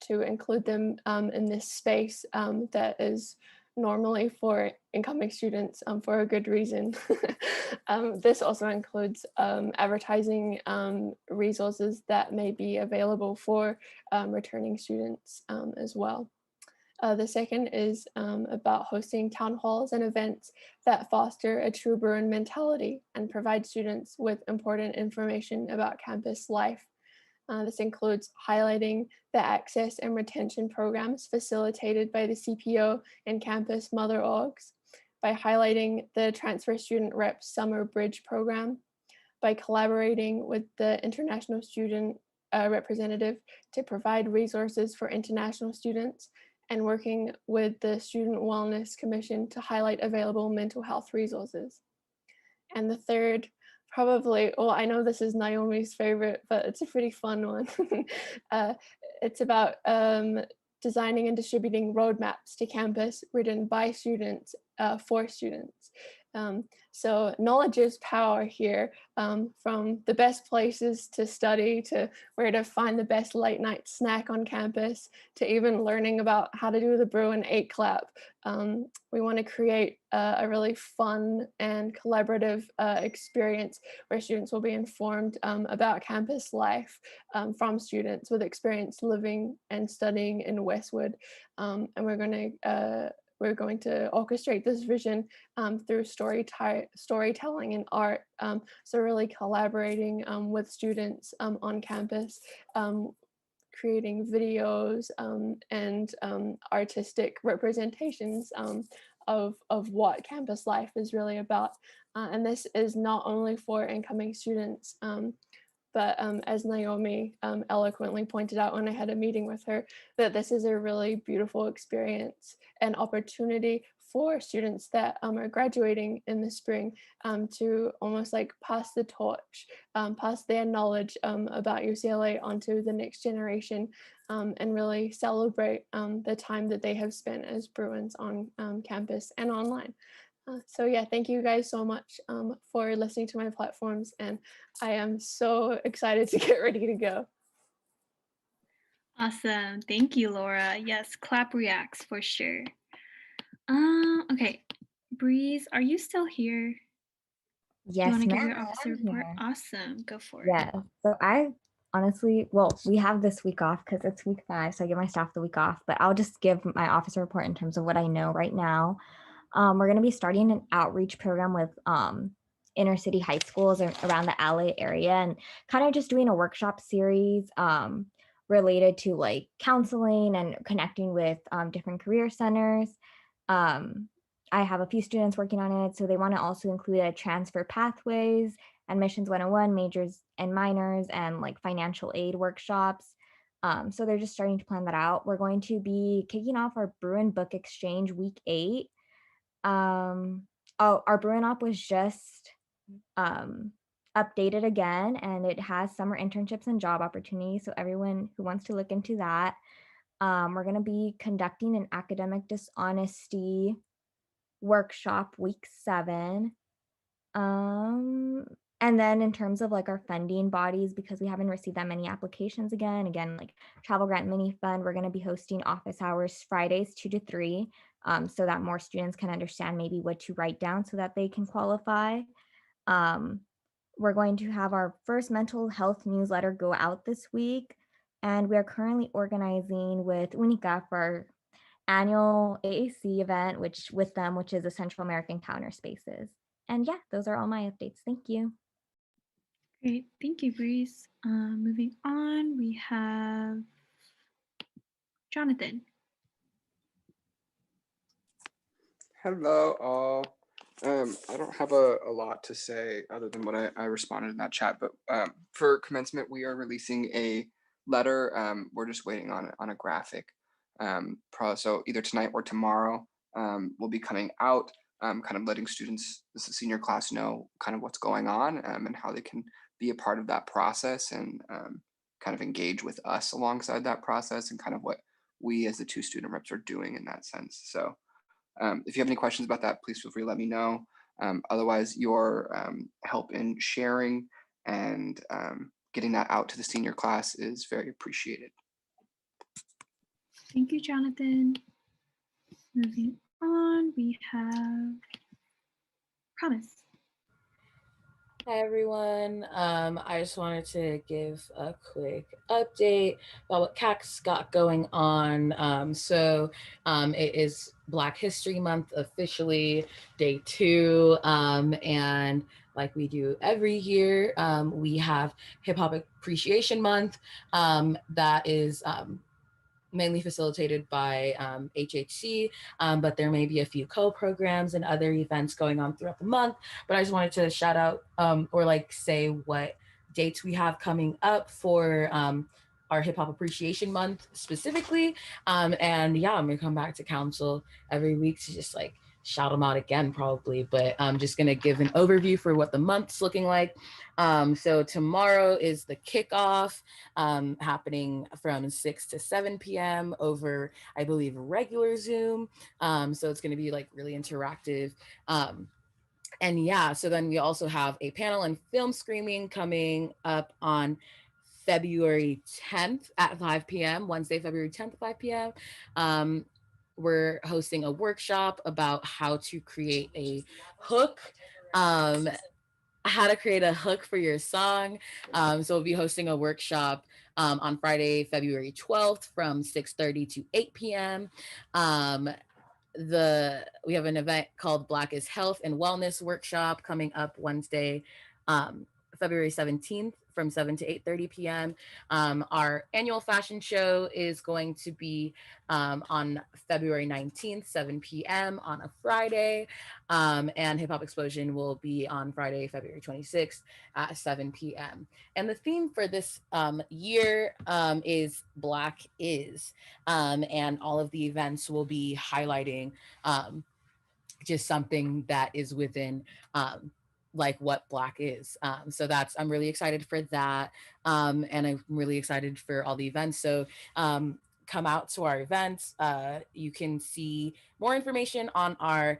include them in this space that is normally for incoming students for a good reason. This also includes advertising resources that may be available for returning students as well. The second is about hosting town halls and events that foster a true Bruin mentality and provide students with important information about campus life. This includes highlighting the access and retention programs facilitated by the CPO and campus mother orgs, by highlighting the Transfer Student Rep Summer Bridge program, by collaborating with the International Student Representative to provide resources for international students, and working with the Student Wellness Commission to highlight available mental health resources. And the third, probably, well, I know this is Naomi's favorite, but it's a pretty fun one. It's about designing and distributing roadmaps to campus written by students for students. So knowledge is power here, from the best places to study to where to find the best late night snack on campus to even learning about how to do the Bruin 8 clap. We want to create a really fun and collaborative experience where students will be informed about campus life from students with experience living and studying in Westwood. And we're going to orchestrate this vision through storytelling and art. So really collaborating with students on campus, creating videos and artistic representations of what campus life is really about. And this is not only for incoming students, but as Naomi eloquently pointed out when I had a meeting with her, that this is a really beautiful experience and opportunity for students that are graduating in the spring to almost like pass the torch, pass their knowledge about UCLA onto the next generation, and really celebrate the time that they have spent as Bruins on campus and online. So yeah, thank you guys so much for listening to my platforms, and I am so excited to get ready to go. Awesome. Thank you, Laura. Yes, clap reacts for sure. Okay, Breeze, are you still here? Do you Yes, want to give ma'am, your I officer am report? here. Awesome. Go for it. Yeah. So I honestly, well, we have this week off because it's week 5, so I give my staff the week off, but I'll just give my officer report in terms of what I know right now. We're going to be starting an outreach program with inner city high schools around the LA area, and kind of just doing a workshop series related to like counseling and connecting with different career centers. I have a few students working on it, so they want to also include a transfer pathways, admissions 101, majors and minors, and like financial aid workshops. So they're just starting to plan that out. We're going to be kicking off our Bruin Book Exchange week 8. Our Bruin Op was just updated again, and it has summer internships and job opportunities. So everyone who wants to look into that, we're going to be conducting an academic dishonesty workshop week 7. And then in terms of like our funding bodies, because we haven't received that many applications again, like travel grant mini fund, we're going to be hosting office hours Fridays 2 to 3, so that more students can understand maybe what to write down so that they can qualify. We're going to have our first mental health newsletter go out this week, and we are currently organizing with UNICA for our annual AAC event, which is the Central American Counter Spaces. And yeah, those are all my updates. Thank you. Great. Thank you, Breeze. Moving on, we have Jonathan. Hello, all. I don't have a lot to say other than what I responded in that chat, but for commencement, we are releasing a letter. We're just waiting on a graphic. So either tonight or tomorrow, we'll be coming out, kind of letting students, the senior class, know kind of what's going on and how they can be a part of that process and kind of engage with us alongside that process and kind of we as the two student reps are doing in that sense. So if you have any questions about that, please feel free to let me know. Otherwise, your help in sharing and getting that out to the senior class is very appreciated. Thank you, Jonathan. Moving on, we have Promise. Hi everyone. I just wanted to give a quick update about what CAC's got going on. It is Black History Month officially, day 2, and like we do every year, we have Hip Hop Appreciation Month that is mainly facilitated by HHC, but there may be a few co-programs and other events going on throughout the month. But I just wanted to shout out or like say what dates we have coming up for our Hip Hop Appreciation Month specifically. And yeah, I'm gonna come back to council every week to just like shout them out again probably, but I'm just gonna give an overview for what the month's looking like. So tomorrow is the kickoff happening from 6 to 7 p.m. over, I believe, regular Zoom. So it's gonna be like really interactive. And yeah, so then we also have a panel and film screening coming up on February 10th at 5 p.m., Wednesday, February 10th at 5 p.m. We're hosting a workshop about how to create a hook, how to create a hook for your song. So we'll be hosting a workshop on Friday, February 12th from 6:30 to 8 p.m. We have an event called Black is Health and Wellness Workshop coming up Wednesday, February 17th from 7 to 8:30 p.m. Our annual fashion show is going to be on February 19th, 7 p.m. on a Friday. And Hip Hop Explosion will be on Friday, February 26th at 7 p.m. And the theme for this year is Black is. And all of the events will be highlighting just something that is within like what Black is. So I'm really excited for that. And I'm really excited for all the events. So come out to our events. You can see more information on our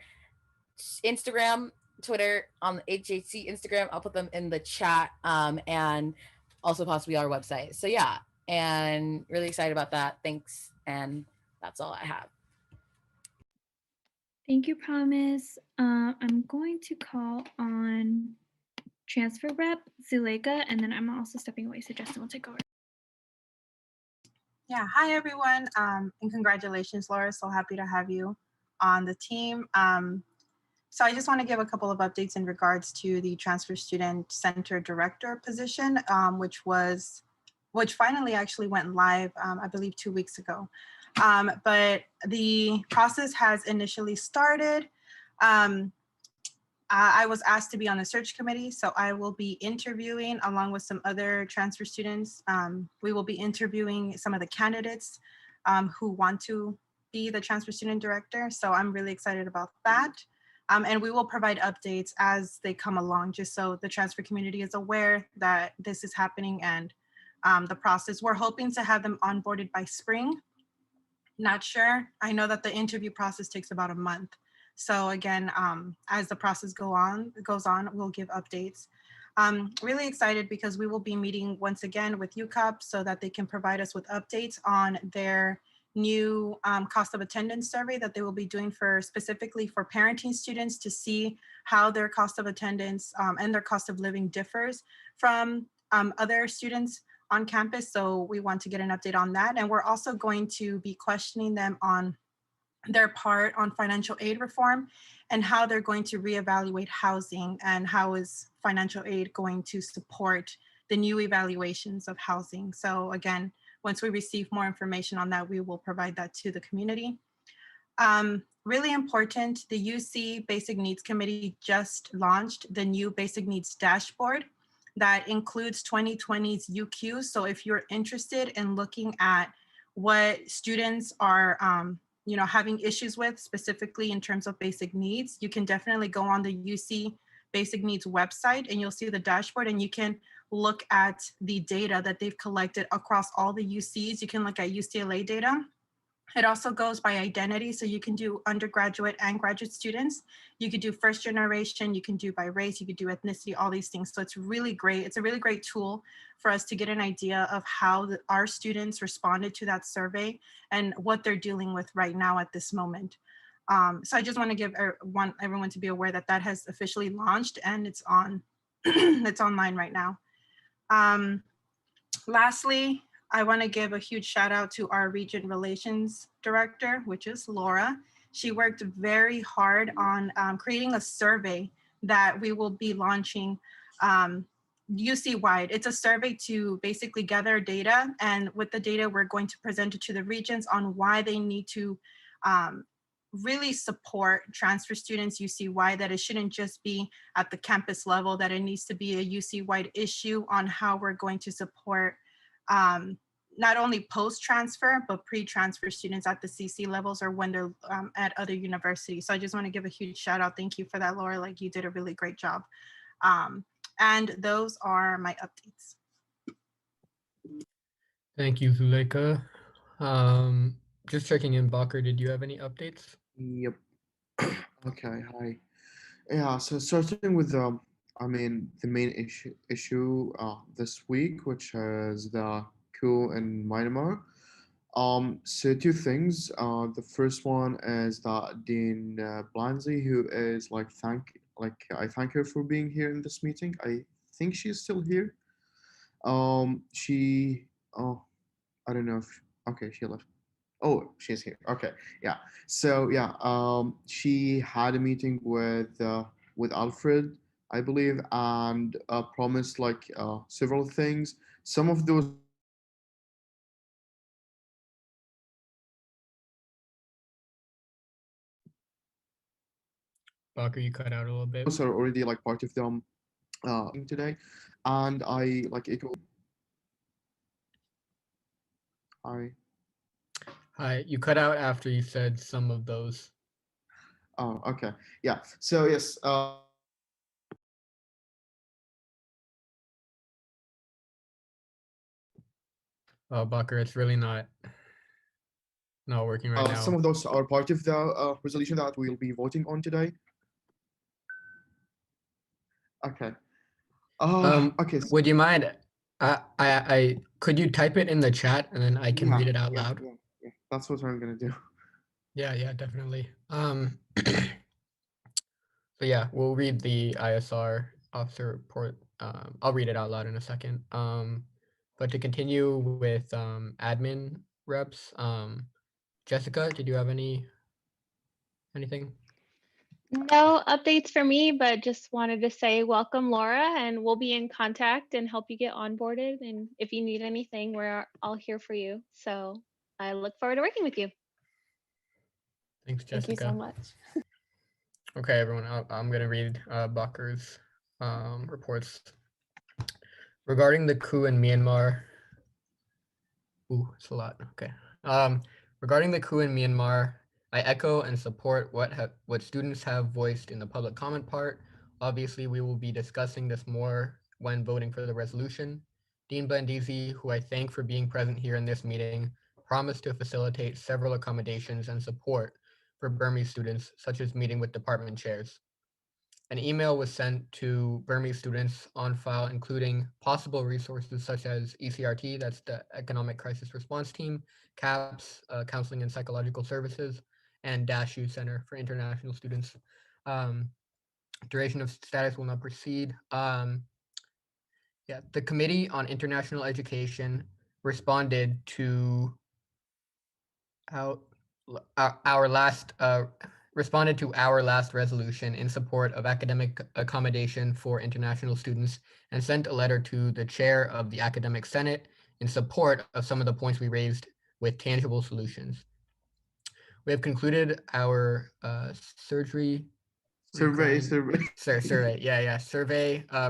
Instagram, Twitter, on the HHC Instagram. I'll put them in the chat, and also possibly our website. So yeah, and really excited about that. Thanks. And that's all I have. Thank you, Promise. I'm going to call on Transfer Rep Zuleika, and then I'm also stepping away, so Justin will take over. Yeah, hi everyone, and congratulations, Laura. So happy to have you on the team. So I just want to give a couple of updates in regards to the Transfer Student Center Director position, which finally actually went live, I believe 2 weeks ago. But the process has initially started. I was asked to be on the search committee, so I will be interviewing along with some other transfer students. We will be interviewing some of the candidates who want to be the transfer student director. So I'm really excited about that. And we will provide updates as they come along, just so the transfer community is aware that this is happening and the process. We're hoping to have them onboarded by spring. Not sure. I know that the interview process takes about a month. So again, as the process goes on, we'll give updates. Really excited because we will be meeting once again with UCOP so that they can provide us with updates on their new cost of attendance survey that they will be doing specifically for parenting students, to see how their cost of attendance and their cost of living differs from other students on campus. So we want to get an update on that. And we're also going to be questioning them on their part on financial aid reform and how they're going to reevaluate housing, and how is financial aid going to support the new evaluations of housing. So again, once we receive more information on that, we will provide that to the community. Really important, the UC Basic Needs Committee just launched the new Basic Needs Dashboard that includes 2020's UQ. So if you're interested in looking at what students are having issues with, specifically in terms of basic needs, you can definitely go on the UC Basic Needs website and you'll see the dashboard, and you can look at the data that they've collected across all the UCs. You can look at UCLA data, It also goes by identity. So you can do undergraduate and graduate students. You could do first generation, you can do by race, you could do ethnicity, all these things. So it's really great. It's a really great tool for us to get an idea of how our students responded to that survey and what they're dealing with right now at this moment. So I just want to want everyone to be aware that that has officially launched and it's on, it's online right now. Lastly, I want to give a huge shout out to our Region Relations Director, which is Laura. She worked very hard on creating a survey that we will be launching UC-wide. It's a survey to basically gather data, and with the data, we're going to present it to the regions on why they need to really support transfer students UC-wide, that it shouldn't just be at the campus level, that it needs to be a UC-wide issue on how we're going to support not only post-transfer, but pre-transfer students at the CC levels or when they're at other universities. So I just want to give a huge shout out. Thank you for that, Laura. Like, you did a really great job. And those are my updates. Thank you, Zuleika. Just checking in, Bacher, did you have any updates? Yep. Okay, hi. Yeah, so starting with I mean the main issue this week, which is the coup in Myanmar. So two things. The first one is that Dean Blanzy, who is I thank her for being here in this meeting. I think she's still here. She I don't know if okay, she left. Oh, she's here. Okay, yeah. So yeah, she had a meeting with Alfred, I believe, and promised several things. Some of those Bacher, you cut out a little bit. are already part of them today, and I echo. Hi, you cut out after you said some of those. Oh, okay. Yeah. So yes. Bacher, it's really not working right now. Some of those are part of the resolution that we'll be voting on today. Okay. Okay. Would you mind? I could you type it in the chat and then I can read it out loud? Yeah. That's what I'm gonna do. Yeah, definitely. So yeah, we'll read the ISR officer report. I'll read it out loud in a second. But to continue with admin reps, Jessica, did you have anything? No updates for me, but just wanted to say welcome, Laura, and we'll be in contact and help you get onboarded. And if you need anything, we're all here for you. So I look forward to working with you. Thanks, Jessica. Thank you so much. Okay, everyone, I'm going to read Bacher's reports. Regarding the coup in Myanmar. Ooh, it's a lot. Okay. Regarding the coup in Myanmar, I echo and support what students have voiced in the public comment part. Obviously, we will be discussing this more when voting for the resolution. Dean Bandizi, who I thank for being present here in this meeting, promised to facilitate several accommodations and support for Burmese students, such as meeting with department chairs. An email was sent to Burmese students on file, including possible resources such as ECRT, that's the Economic Crisis Response Team, CAPS, Counseling and Psychological Services, and DASH-U Center for International Students. Duration of status will not proceed. The Committee on International Education responded to our last resolution in support of academic accommodation for international students and sent a letter to the chair of the Academic Senate in support of some of the points we raised with tangible solutions. We have concluded our survey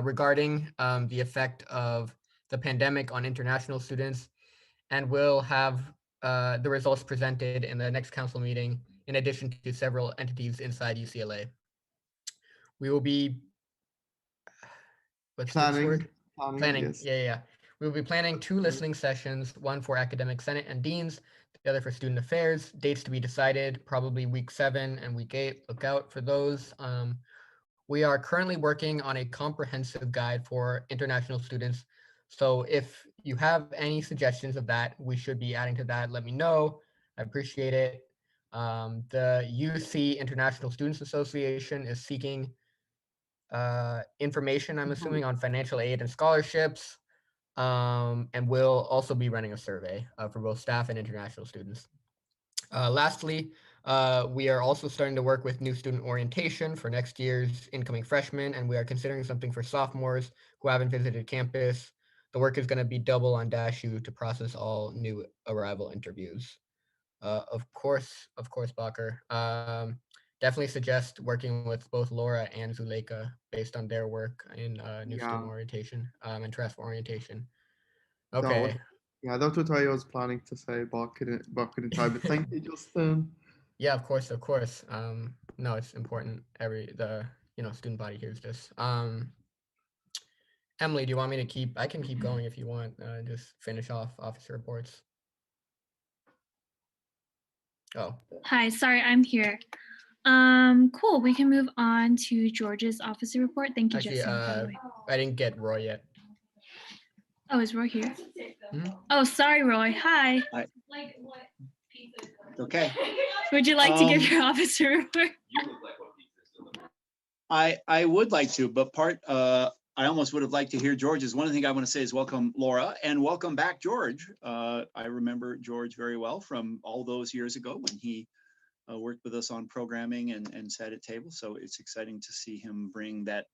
regarding the effect of the pandemic on international students, and we'll have the results presented in the next council meeting, in addition to several entities inside UCLA. We will be planning. Yes. Yeah. We will be planning 2 listening sessions, one for academic senate and deans. The other for student affairs, dates to be decided, probably week 7 and week 8. Look out for those. We are currently working on a comprehensive guide for international students. So if you have any suggestions of that, we should be adding to that. Let me know. I appreciate it. The UC International Students Association is seeking information, I'm assuming, on financial aid and scholarships, and we'll also be running a survey for both staff and international students. Lastly, we are also starting to work with new student orientation for next year's incoming freshmen, and we are considering something for sophomores who haven't visited campus. The work is going to be double on DashU to process all new arrival interviews. Of course, Bacher. Definitely suggest working with both Laura and Zuleika based on their work in new student Yeah, orientation and transfer orientation. that was, Okay. yeah, that's what I was planning to say, but couldn't try. But thank you, Justin. Yeah, of course, of course. No, it's important. Student body hears this. Emily, do you want me to keep? I can keep going if you want. Just finish off officer reports. Oh, Hi, sorry, I'm here. Cool. We can move on to George's officer report. Thank you, actually, Justin, by the way. I didn't get Roy yet. Oh, is Roy here? Hmm? Oh, sorry, Roy. Hi. Hi. Okay. Would you like to give your officer report? I would like to, but I almost would have liked to hear George's. One of the things I want to say is welcome, Laura, and welcome back, George. I remember George very well from all those years ago when he worked with us on programming and sat at tables. So it's exciting to see him bring that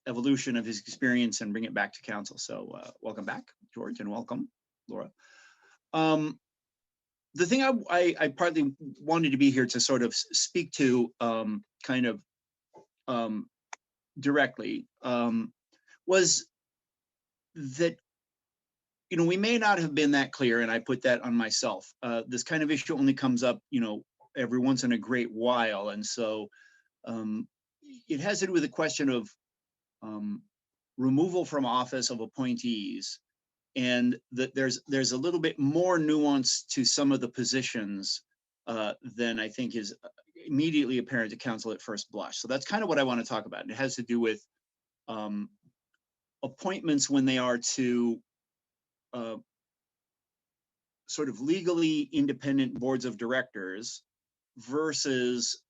evolution of his experience and bring it back to council. So welcome back, George, and welcome, Laura. The thing I partly wanted to be here to sort of speak to kind of directly was that, we may not have been that clear, and I put that on myself. This kind of issue only comes up, every once in a great while. And so it has to do with the question of removal from office of appointees, and that there's a little bit more nuance to some of the positions than I think is immediately apparent to council at first blush. So that's kind of what I want to talk about. And it has to do with appointments when they are to sort of legally independent boards of directors versus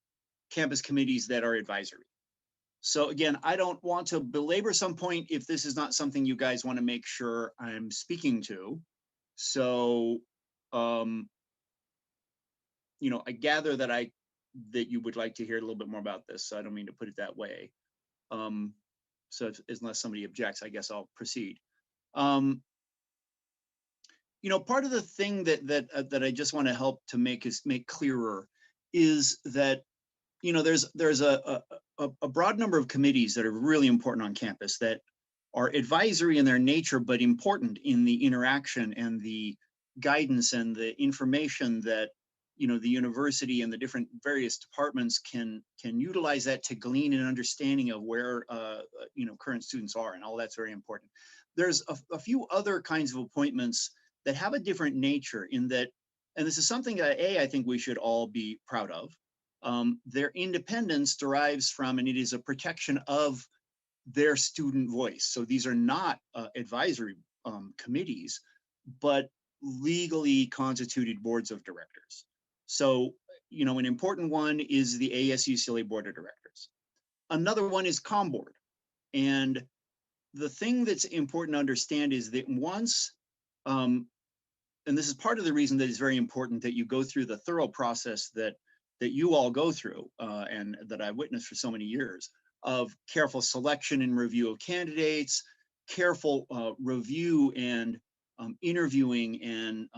campus committees that are advisory. So again, I don't want to belabor some point if this is not something you guys want to make sure I'm speaking to. So, I gather that you would like to hear a little bit more about this. So I don't mean to put it that way. So unless somebody objects, I guess I'll proceed. Part of the thing that I just want to help to make clearer is that there's a broad number of committees that are really important on campus that are advisory in their nature, but important in the interaction and the guidance and the information that the university and the different various departments can utilize that to glean an understanding of where current students are, and all that's very important. There's a few other kinds of appointments that have a different nature in that, and this is something that I think we should all be proud of. Their independence derives from, and it is a protection of their student voice. So these are not advisory committees, but legally constituted boards of directors. So, an important one is the ASUCLA Board of Directors. Another one is ComBoard. And the thing that's important to understand is that once, and this is part of the reason that it's very important that you go through the thorough process that you all go through and that I witnessed for so many years of careful selection and review of candidates, careful review and interviewing and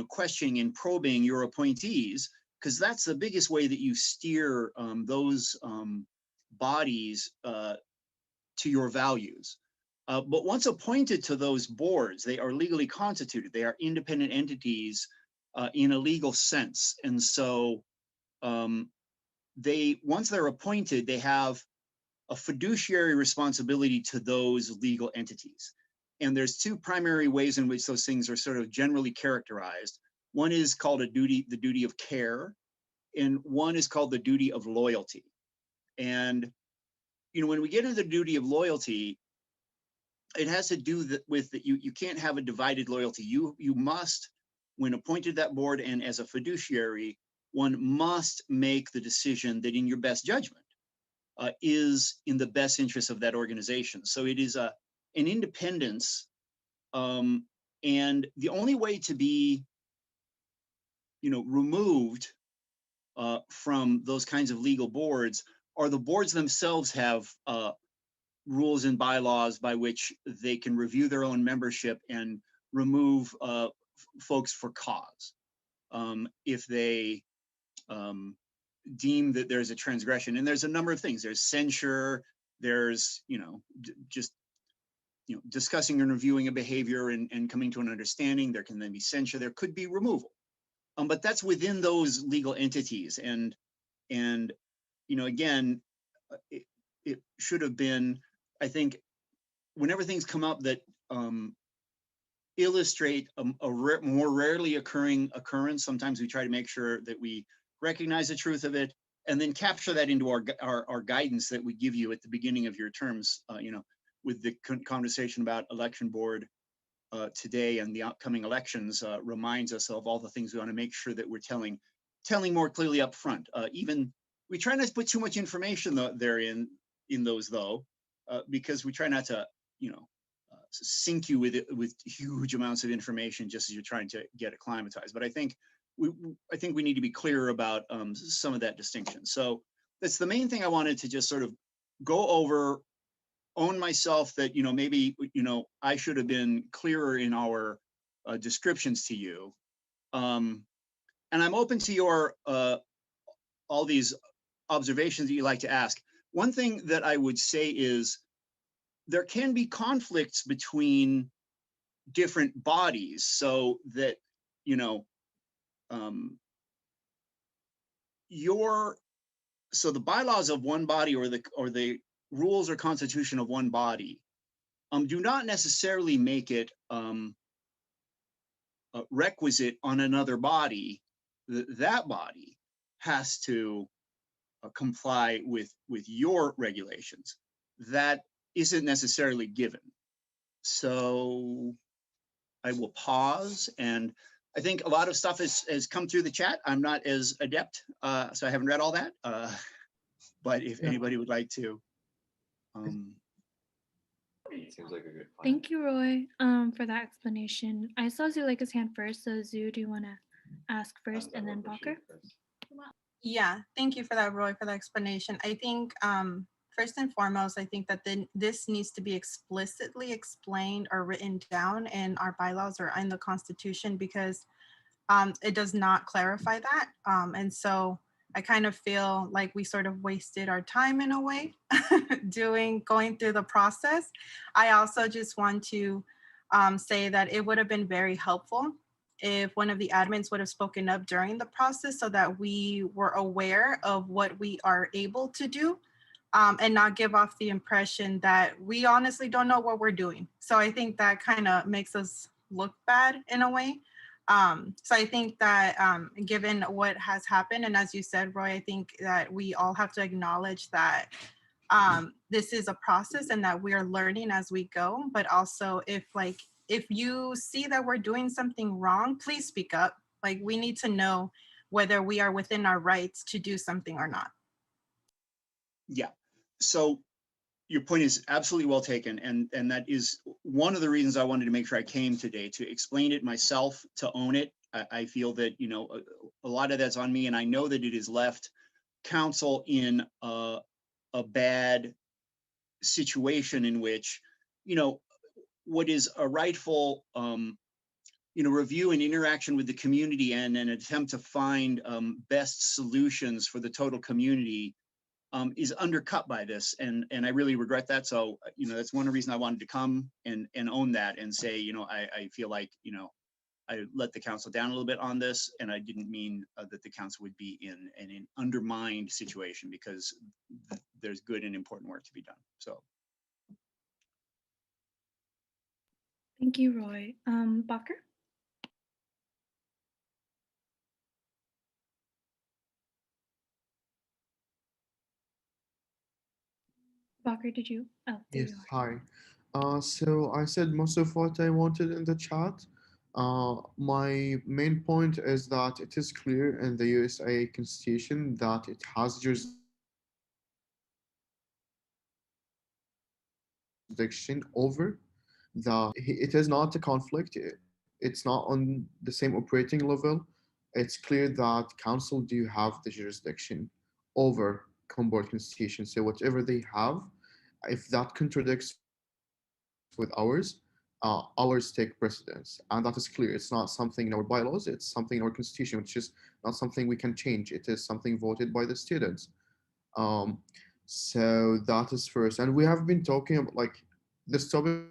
questioning and probing your appointees, because that's the biggest way that you steer those bodies to your values. But once appointed to those boards, they are legally constituted. They are independent entities in a legal sense. And so once they're appointed, they have a fiduciary responsibility to those legal entities. And there's two primary ways in which those things are sort of generally characterized. One is called the duty of care, and one is called the duty of loyalty. And when we get into the duty of loyalty, it has to do with that you can't have a divided loyalty. You must, when appointed that board and as a fiduciary, one must make the decision that in your best judgment is in the best interest of that organization. So it is an independence, and the only way to be removed from those kinds of legal boards are the boards themselves have rules and bylaws by which they can review their own membership and remove folks for cause if they deem that there's a transgression. And there's a number of things. There's censure. There's just discussing and reviewing a behavior and coming to an understanding. There can then be censure. There could be removal. But that's within those legal entities. And again, it should have been, I think, whenever things come up that illustrate a more rarely occurring occurrence, sometimes we try to make sure that we recognize the truth of it and then capture that into our guidance that we give you at the beginning of your terms, with the conversation about election board today and the upcoming elections reminds us of all the things we want to make sure that we're telling more clearly up front. Even we try not to put too much information there in those though, because we try not to sink you with huge amounts of information just as you're trying to get acclimatized. But I think we need to be clear about some of that distinction. So that's the main thing I wanted to just sort of go over, own myself that maybe I should have been clearer in our descriptions to you, and I'm open to your all these observations that you like to ask. One thing that I would say is there can be conflicts between different bodies, so that so the bylaws of one body or the rules or constitution of one body do not necessarily make it requisite on another body that body has to comply with your regulations. That isn't necessarily given. So I will pause, and I think a lot of stuff has come through the chat. I'm not as adept, so I haven't read all that. But if anybody would like to. Seems like a good plan. Thank you, Roy, for that explanation. I saw Zuleika's hand first, so Zu, do you want to ask first and then Bacher? Yeah, thank you for that, Roy, for the explanation. I think first and foremost, I think that this needs to be explicitly explained or written down in our bylaws or in the Constitution, because it does not clarify that. And so I kind of feel like we sort of wasted our time in a way going through the process. I also just want to say that it would have been very helpful if one of the admins would have spoken up during the process so that we were aware of what we are able to do, and not give off the impression that we honestly don't know what we're doing. So I think that kind of makes us look bad in a way. So I think that given what has happened, and as you said, Roy, I think that we all have to acknowledge that this is a process and that we are learning as we go. But also, if you see that we're doing something wrong, please speak up. Like, we need to know whether we are within our rights to do something or not. Yeah. So your point is absolutely well taken, and that is one of the reasons I wanted to make sure I came today, to explain it myself, to own it. I feel that a lot of that's on me, and I know that it has left council in a bad situation in which what is a rightful review and interaction with the community and an attempt to find best solutions for the total community is undercut by this, and I really regret that. So that's one reason I wanted to come and own that and say I feel like I let the council down a little bit on this, and I didn't mean that the council would be in an undermined situation, because there's good and important work to be done. So Thank you, Roy. Bacher? Bacher, did you? Oh, there Yes, you are. hi. So I said most of what I wanted in the chat. My main point is that it is clear in the USA Constitution that it has jurisdiction over it is not a conflict. It's not on the same operating level. It's clear that council do have the jurisdiction over board constitution. So whatever they have, if that contradicts with ours take precedence, and that is clear. It's not something in our bylaws. It's something in our constitution, which is not something we can change. It is something voted by the students. Um, so that is first, and we have been talking about like this topic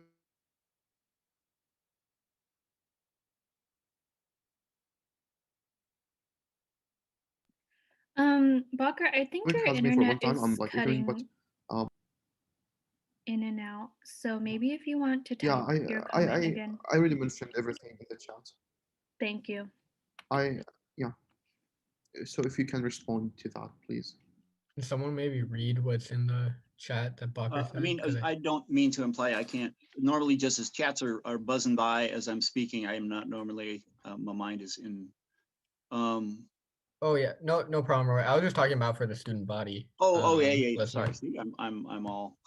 Bacher, I think your has been for a long internet time. I'm is like echoing, but cutting in and out. So maybe if you want to yeah, type your I comment I again. I already mentioned everything in the chat. Thank you. Yeah. So if you can respond to that, please. Can someone maybe read what's in the chat that Bacher I said? mean, 'Cause I don't mean to imply I can't, normally just as chats are buzzing by as I'm speaking, I am not normally, my mind is in, Oh yeah, no problem, Roy. I was just talking about for the student body. yeah, Listening. sorry, see, I'm all,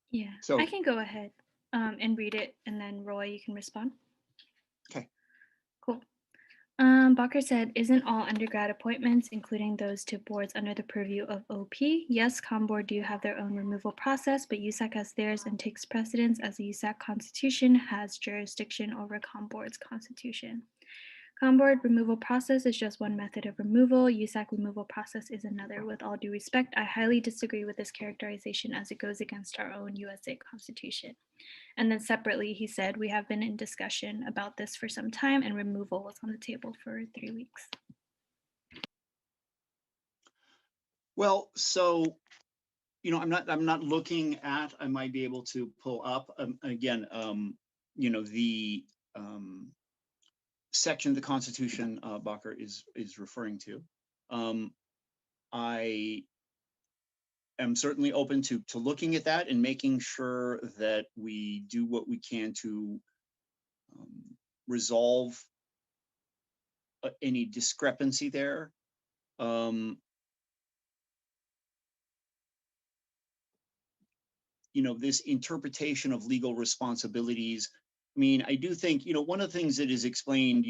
Yeah, so, I can go ahead and read it, and then Roy, you can respond. Okay. Cool. Bacher said, isn't all undergrad appointments, including those to boards under the purview of OP? Yes, ComBoard do have their own removal process, but USAC has theirs and takes precedence as the USAC Constitution has jurisdiction over ComBoard's Constitution. ComBoard removal process is just one method of removal. USAC removal process is another. With all due respect, I highly disagree with this characterization as it goes against our own USA Constitution. And then separately, he said, we have been in discussion about this for some time and removal was on the table for 3 weeks. well, so, I'm not looking at, I might be able to pull up, again, the, section of the Constitution, Bacher is referring to. I am certainly open to looking at that and making sure that we do what we can to resolve any discrepancy there. This interpretation of legal responsibilities. I mean, I do think, one of the things that is explained,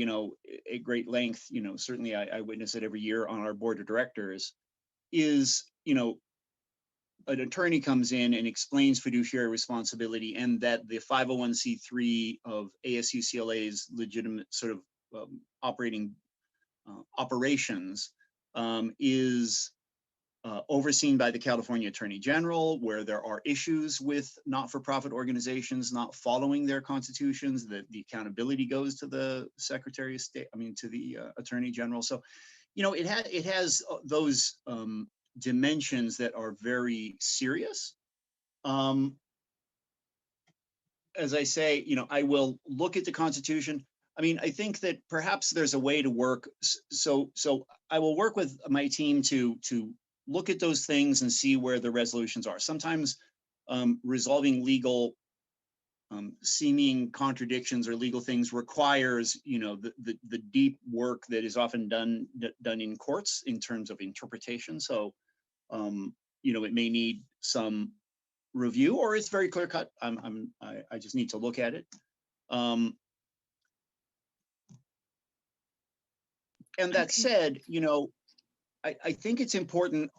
at great length, certainly I witness it every year on our board of directors, is, an attorney comes in and explains fiduciary responsibility and that the 501c3 of ASUCLA's legitimate sort of operating operations is overseen by the California Attorney General, where there are issues with not-for-profit organizations not following their constitutions, that the accountability goes to the Secretary of State, to the Attorney General. So, it has those dimensions that are very serious. As I say, I will look at the Constitution. I think that perhaps there's a way to work. So I will work with my team to look at those things and see where the resolutions are. Sometimes resolving legal seeming contradictions or legal things requires, the deep work that is often done in courts in terms of interpretation. So, it may need some review, or it's very clear cut. I just need to look at it. And that said, I think it's important,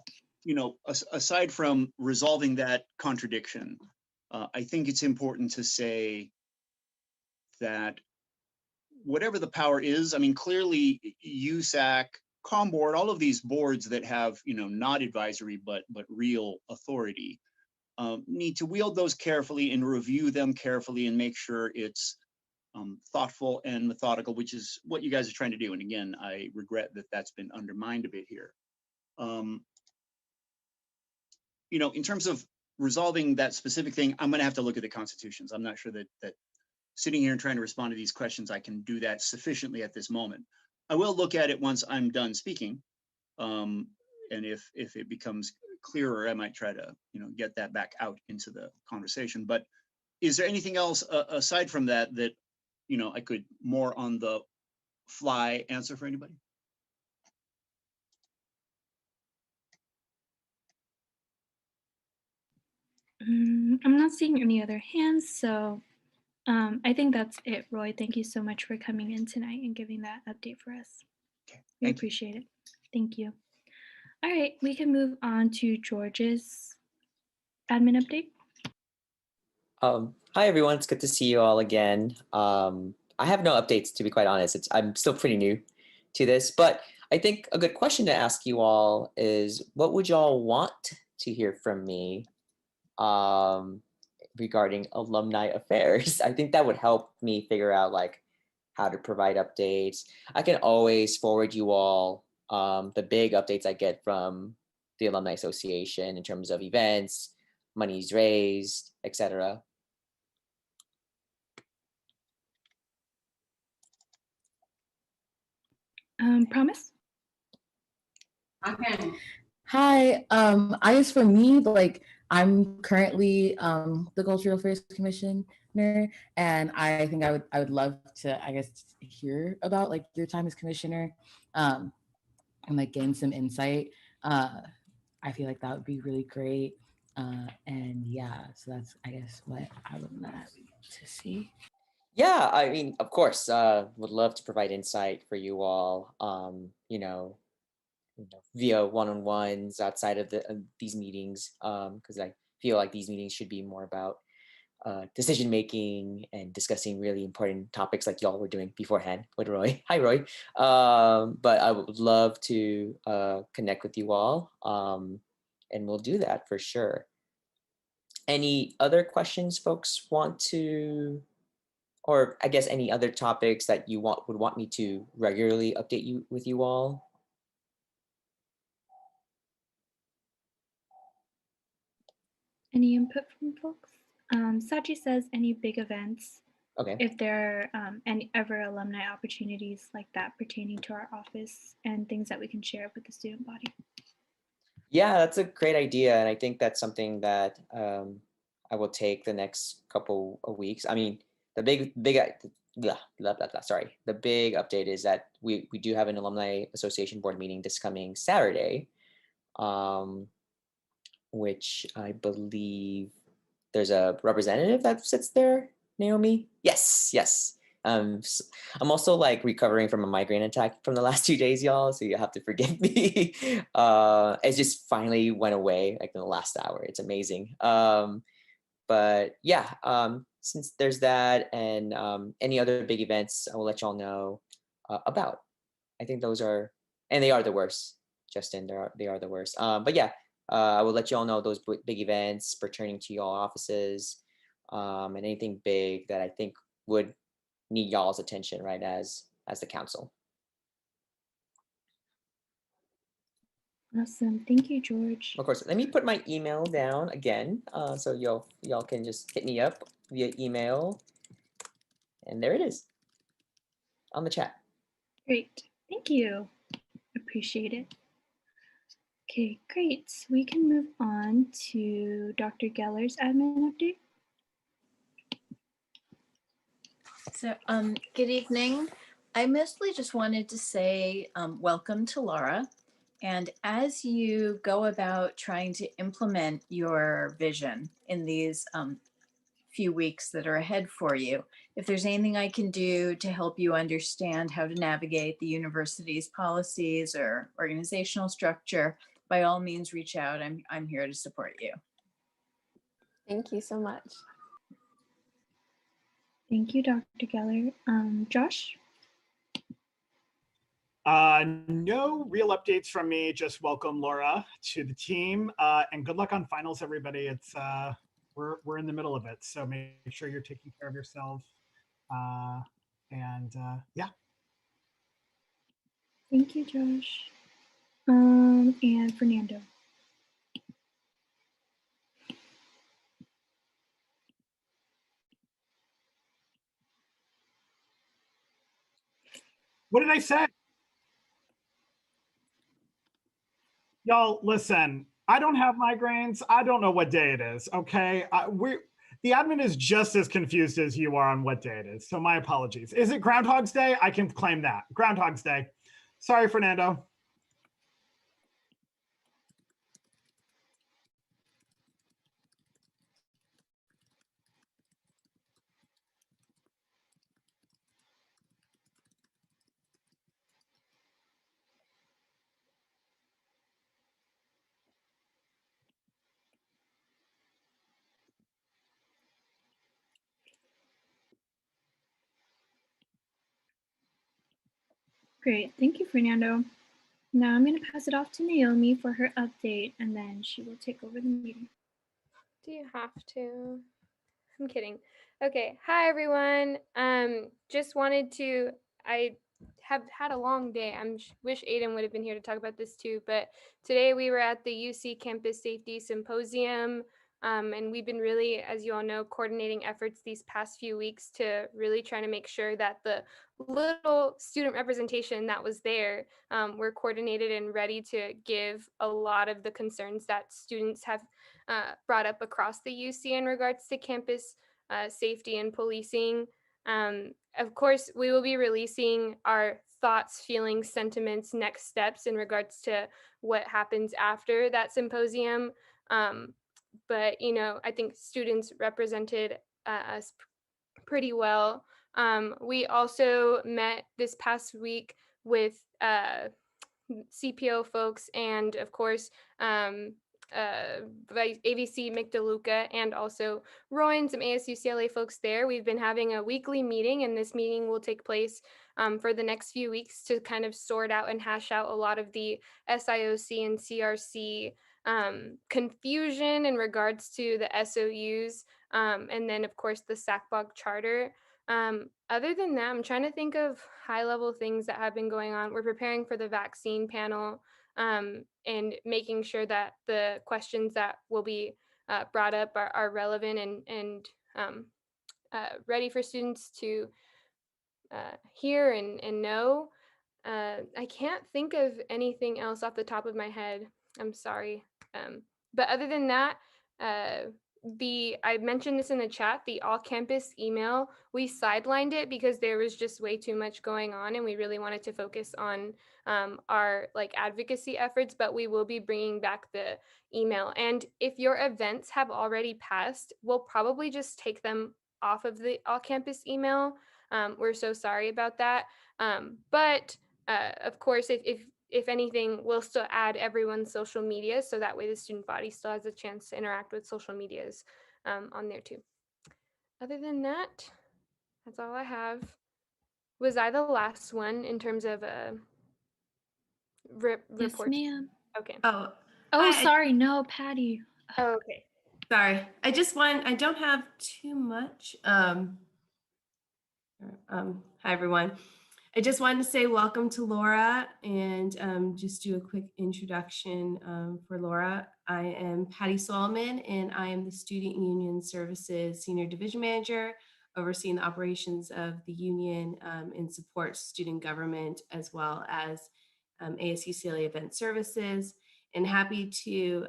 aside from resolving that contradiction, I think it's important to say that whatever the power is, clearly USAC, ComBoard, all of these boards that have, not advisory, but real authority, need to wield those carefully and review them carefully and make sure it's thoughtful and methodical, which is what you guys are trying to do. And again, I regret that that's been undermined a bit here. In terms of resolving that specific thing, I'm going to have to look at the constitutions. I'm not sure that sitting here and trying to respond to these questions, I can do that sufficiently at this moment. I will look at it once I'm done speaking. And if it becomes clearer, I might try to, get that back out into the conversation. But is there anything else aside from that I could more on the fly answer for anybody? I'm not seeing any other hands, so I think that's it, Roy. Thank you so much for coming in tonight and giving that update for us. We appreciate it. Thank you. All right, we can move on to George's admin update. Hi everyone, it's good to see you all again. I have no updates, to be quite honest. I'm still pretty new to this, but I think a good question to ask you all is, what would y'all want to hear from me regarding alumni affairs? I think that would help me figure out like how to provide updates. I can always forward you all the big updates I get from the Alumni Association in terms of events, monies raised, etc. Promise? Okay. Hi, I guess for me, like I'm currently the Cultural Affairs Commissioner, and I think I would love to, I guess, hear about like your time as commissioner, and like gain some insight. I feel like that would be really great. And yeah, so that's, I guess, what I would love to see. Yeah, I mean, of course, would love to provide insight for you all, via one-on-ones outside of these meetings, because I feel like these meetings should be more about decision making and discussing really important topics like y'all were doing beforehand with Roy. Hi, Roy. But I would love to connect with you all, and we'll do that for sure. Any other questions folks want to, or I guess any other topics that you would want me to regularly update you with you all? Any input from folks? Sachi says any big events. Okay. If there are any ever alumni opportunities like that pertaining to our office and things that we can share with the student body. Yeah, that's a great idea. And I think that's something that I will take the next couple of weeks. I mean, the big update is that we do have an Alumni Association board meeting this coming Saturday, which I believe there's a representative that sits there, Naomi. Yes. I'm also like recovering from a migraine attack from the last 2 days, y'all. So you have to forgive me. It just finally went away like in the last hour. It's amazing. But yeah, since there's that and any other big events, I will let y'all know about. I think those are, and they are the worst, Justin. They are the worst. But yeah, I will let y'all know those big events pertaining to y'all offices, and anything big that I think would need y'all's attention, right, as the council. Awesome. Thank you, George. Of course, let me put my email down again, so y'all can just hit me up via email, and there it is on the chat. Great. Thank you. Appreciate it. Okay, great. We can move on to Dr. Geller's admin update. So, good evening. I mostly just wanted to say welcome to Laura. And as you go about trying to implement your vision in these few weeks that are ahead for you, if there's anything I can do to help you understand how to navigate the university's policies or organizational structure, by all means, reach out. I'm here to support you. Thank you so much. Thank you, Dr. Geller. Josh? No real updates from me. Just welcome Laura to the team, and good luck on finals, everybody. It's we're in the middle of it, so make sure you're taking care of yourself. Yeah. Thank you, Josh. And Fernando. What did I say? Y'all, listen, I don't have migraines. I don't know what day it is, okay? The admin is just as confused as you are on what day it is, so my apologies. Is it Groundhog's Day? I can claim that. Groundhog's Day. Sorry, Fernando. Great, thank you, Fernando. Now I'm going to pass it off to Naomi for her update, and then she will take over the meeting. Do you have to? I'm kidding. Okay, hi everyone. Just wanted to, I have had a long day. Wish Aiden would have been here to talk about this too, but today we were at the UC Campus Safety Symposium, and we've been really, as you all know, coordinating efforts these past few weeks to really trying to make sure that the little student representation that was there were coordinated and ready to give a lot of the concerns that students have brought up across the UC in regards to campus safety and policing. Of course, we will be releasing our thoughts, feelings, sentiments, next steps in regards to what happens after that symposium. But, you know, I think students represented us pretty well. We also met this past week with CPO folks and, of course, AVC McDeluca and also Roy and some ASUCLA folks there. We've been having a weekly meeting, and this meeting will take place for the next few weeks to kind of sort out and hash out a lot of the SIOC and CRC confusion in regards to the SOUs, and then of course the SACBOG charter. Other than that, I'm trying to think of high-level things that have been going on. We're preparing for the vaccine panel and making sure that the questions that will be brought up are relevant and ready for students to hear and know. I can't think of anything else off the top of my head. I'm sorry. But other than that, I mentioned this in the chat, the all campus email, we sidelined it because there was just way too much going on and we really wanted to focus on our like advocacy efforts, but we will be bringing back the email. And if your events have already passed, we'll probably just take them off of the all campus email. We're so sorry about that. But of course, if anything, we'll still add everyone's social media so that way the student body still has a chance to interact with social medias on there too. Other than that, that's all I have. Was I the last one in terms of Yes, report? ma'am. Okay. Oh, Sorry, no, Patty. Oh, okay. Sorry. I don't have too much. Hi everyone. I just wanted to say welcome to Laura and just do a quick introduction for Laura. I am Patty Solomon and I am the Student Union Services Senior Division Manager, overseeing the operations of the union and support student government as well as ASUCLA Event Services, and happy to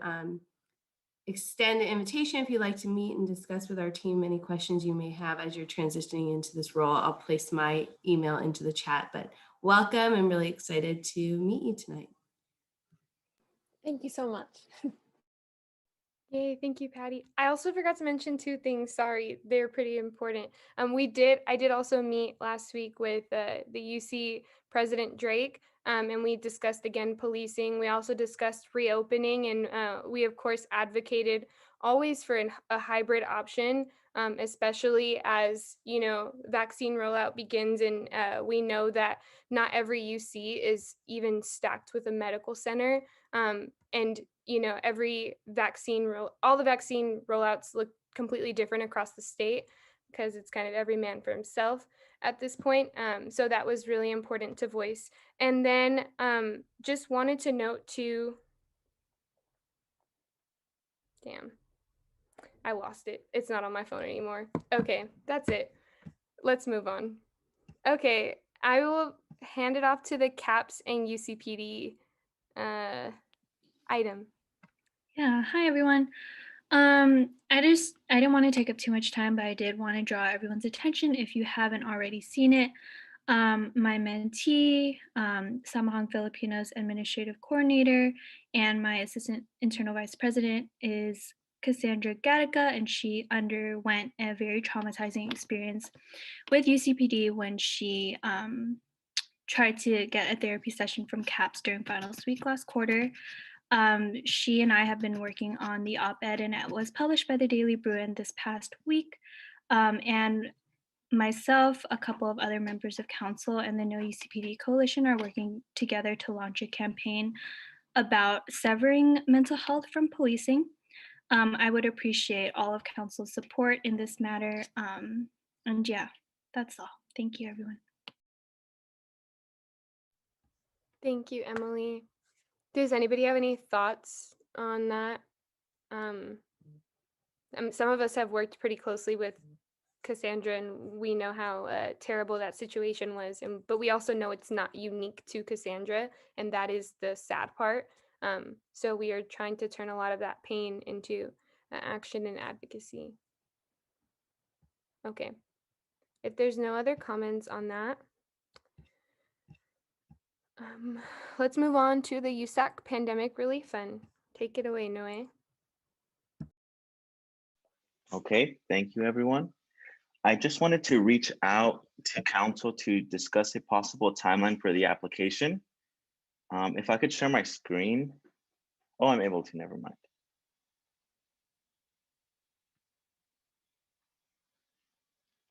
extend an invitation if you'd like to meet and discuss with our team any questions you may have as you're transitioning into this role. I'll place my email into the chat, but welcome. I'm really excited to meet you tonight. Thank you so much. Yay, thank you, Patty. I also forgot to mention two things. Sorry, they're pretty important. I did also meet last week with the UC President Drake, and we discussed again policing. We also discussed reopening, and we of course advocated always for a hybrid option, especially as you know vaccine rollout begins, and we know that not every UC is even stacked with a medical center, and you know, all the vaccine rollouts look completely different across the state because it's kind of every man for himself at this point. So that was really important to voice. And then just wanted to note too, damn, I lost it. It's not on my phone anymore. Okay, that's it. Let's move on. Okay, I will hand it off to the CAPS and UCPD item. Yeah, hi everyone. I didn't want to take up too much time, but I did want to draw everyone's attention if you haven't already seen it. My mentee, Samahang Filipinos Administrative Coordinator, and my Assistant Internal Vice President is Cassandra Gattaca, and she underwent a very traumatizing experience with UCPD when she tried to get a therapy session from CAPS during finals week last quarter. She and I have been working on the op-ed, and it was published by the Daily Bruin this past week. And myself, a couple of other members of council, and the No UCPD Coalition are working together to launch a campaign about severing mental health from policing. I would appreciate all of council's support in this matter. And yeah, that's all. Thank you, everyone. Thank you, Emily. Does anybody have any thoughts on that? Some of us have worked pretty closely with Cassandra, and we know how terrible that situation was. But we also know it's not unique to Cassandra, and that is the sad part. So we are trying to turn a lot of that pain into action and advocacy. Okay. If there's no other comments on that, let's move on to the USAC Pandemic Relief Fund. Take it away, Noe. Okay, thank you, everyone. I just wanted to reach out to council to discuss a possible timeline for the application. If I could share my screen. Oh, I'm able to, never mind.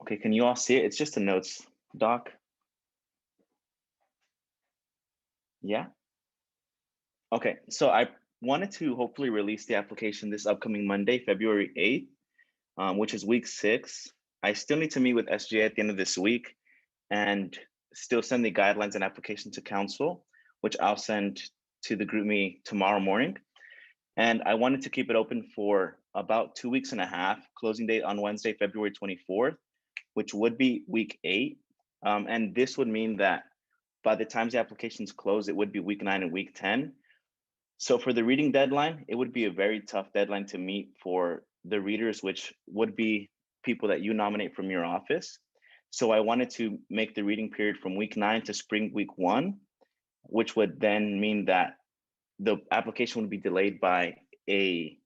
Okay, can you all see it? It's just a notes doc. Yeah. Okay, so I wanted to hopefully release the application this upcoming Monday, February 8th, which is week 6. I still need to meet with SGA at the end of this week and still send the guidelines and application to council, which I'll send to the group me tomorrow morning. And I wanted to keep it open for about 2.5 weeks, closing date on Wednesday, February 24th, which would be week 8. And this would mean that by the time the applications close, it would be week 9 and week 10. So for the reading deadline, it would be a very tough deadline to meet for the readers, which would be people that you nominate from your office. So I wanted to make the reading period from week 9 to spring week 1, which would then mean that the application would be delayed by 3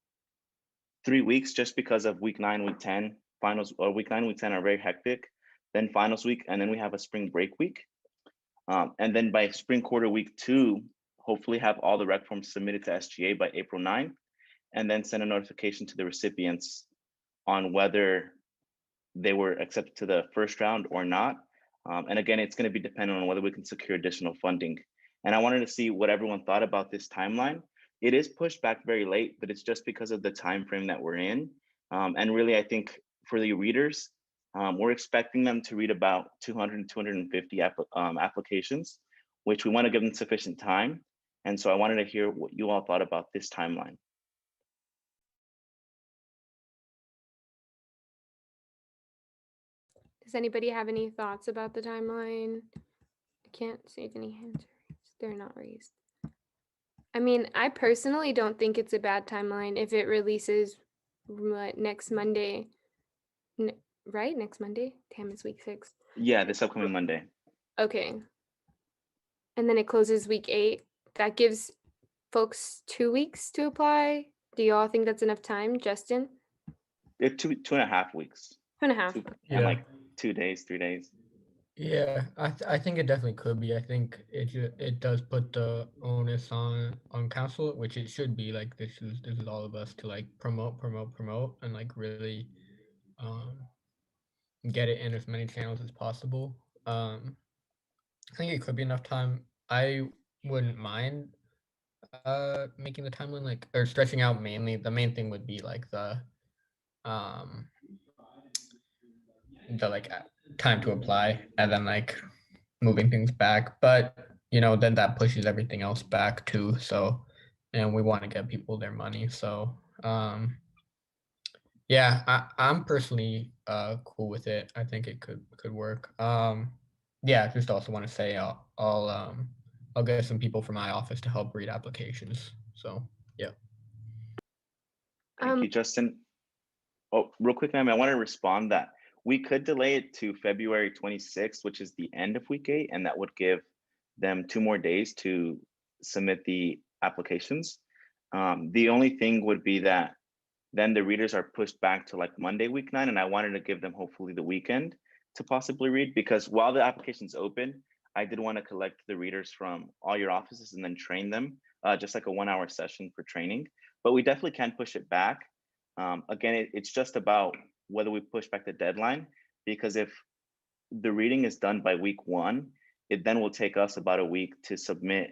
weeks just because of week 9, week 10 finals, or week 9, week 10 are very hectic. Then finals week, and then we have a spring break week. And then by spring quarter week 2, hopefully have all the rec forms submitted to SGA by April 9, and then send a notification to the recipients on whether they were accepted to the first round or not. And again, it's going to be dependent on whether we can secure additional funding. And I wanted to see what everyone thought about this timeline. It is pushed back very late, but it's just because of the time frame that we're in. And really, I think for the readers, we're expecting them to read about 200, 250 applications, which we want to give them sufficient time. And so I wanted to hear what you all thought about this timeline. Does anybody have any thoughts about the timeline? I can't see any hands raised. They're not raised. I mean, I personally don't think it's a bad timeline if it releases next Monday, right? Next Monday? Damn, it's week 6. Yeah, this upcoming Monday. Okay. And then it closes week 8. That gives folks 2 weeks to apply. Do you all think that's enough time, Justin? 2.5 weeks. 2.5. And like 2 days, 3 days. Yeah, I think it definitely could be. I think it does put the onus on council, which it should be. Like this is all of us to like promote, and like really get it in as many channels as possible. I think it could be enough time. I wouldn't mind making the timeline like, or stretching out mainly. The main thing would be like the like time to apply, and then like moving things back. But you know, then that pushes everything else back too. So, and we want to get people their money. So yeah, I'm personally cool with it. I think it could work. Yeah, just also want to say I'll get some people from my office to help read applications. So yeah. Thank you, Justin. Oh, real quick, ma'am, I want to respond that we could delay it to February 26th, which is the end of week 8, and that would give them 2 more days to submit the applications. The only thing would be that then the readers are pushed back to like Monday, week 9, and I wanted to give them hopefully the weekend to possibly read, because while the application's open, I did want to collect the readers from all your offices and then train them, just like a 1-hour session for training. But we definitely can push it back. Again, it's just about whether we push back the deadline, because if the reading is done by week 1, it then will take us about a week to submit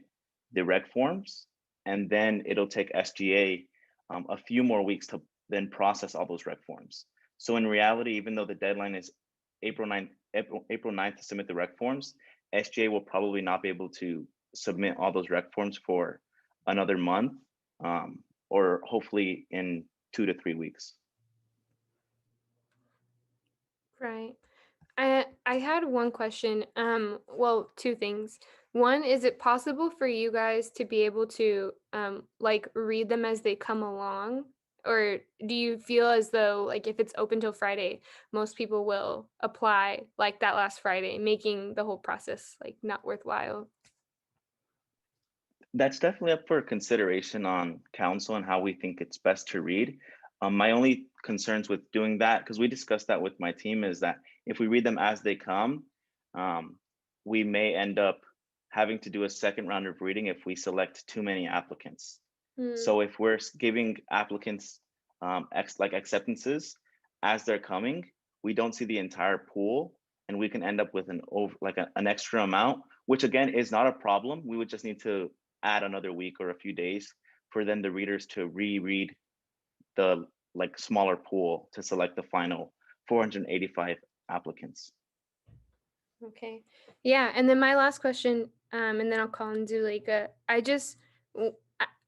the reg forms, and then it'll take SGA a few more weeks to then process all those reg forms. So in reality, even though the deadline is April 9th to submit the reg forms, SGA will probably not be able to submit all those reg forms for another month, or hopefully in 2 to 3 weeks. Right. I had one question. Well, 2 things. One, is it possible for you guys to be able to like read them as they come along? Or do you feel as though like if it's open till Friday, most people will apply like that last Friday, making the whole process like not worthwhile? That's definitely up for consideration on council and how we think it's best to read. My only concerns with doing that, because we discussed that with my team, is that if we read them as they come, we may end up having to do a second round of reading if we select too many applicants. So if we're giving applicants like acceptances as they're coming, we don't see the entire pool, and we can end up with an extra amount, which again is not a problem. We would just need to add another week or a few days for then the readers to reread the like smaller pool to select the final 485 applicants. Okay. Yeah. And then my last question, and then I'll call on Zuleika.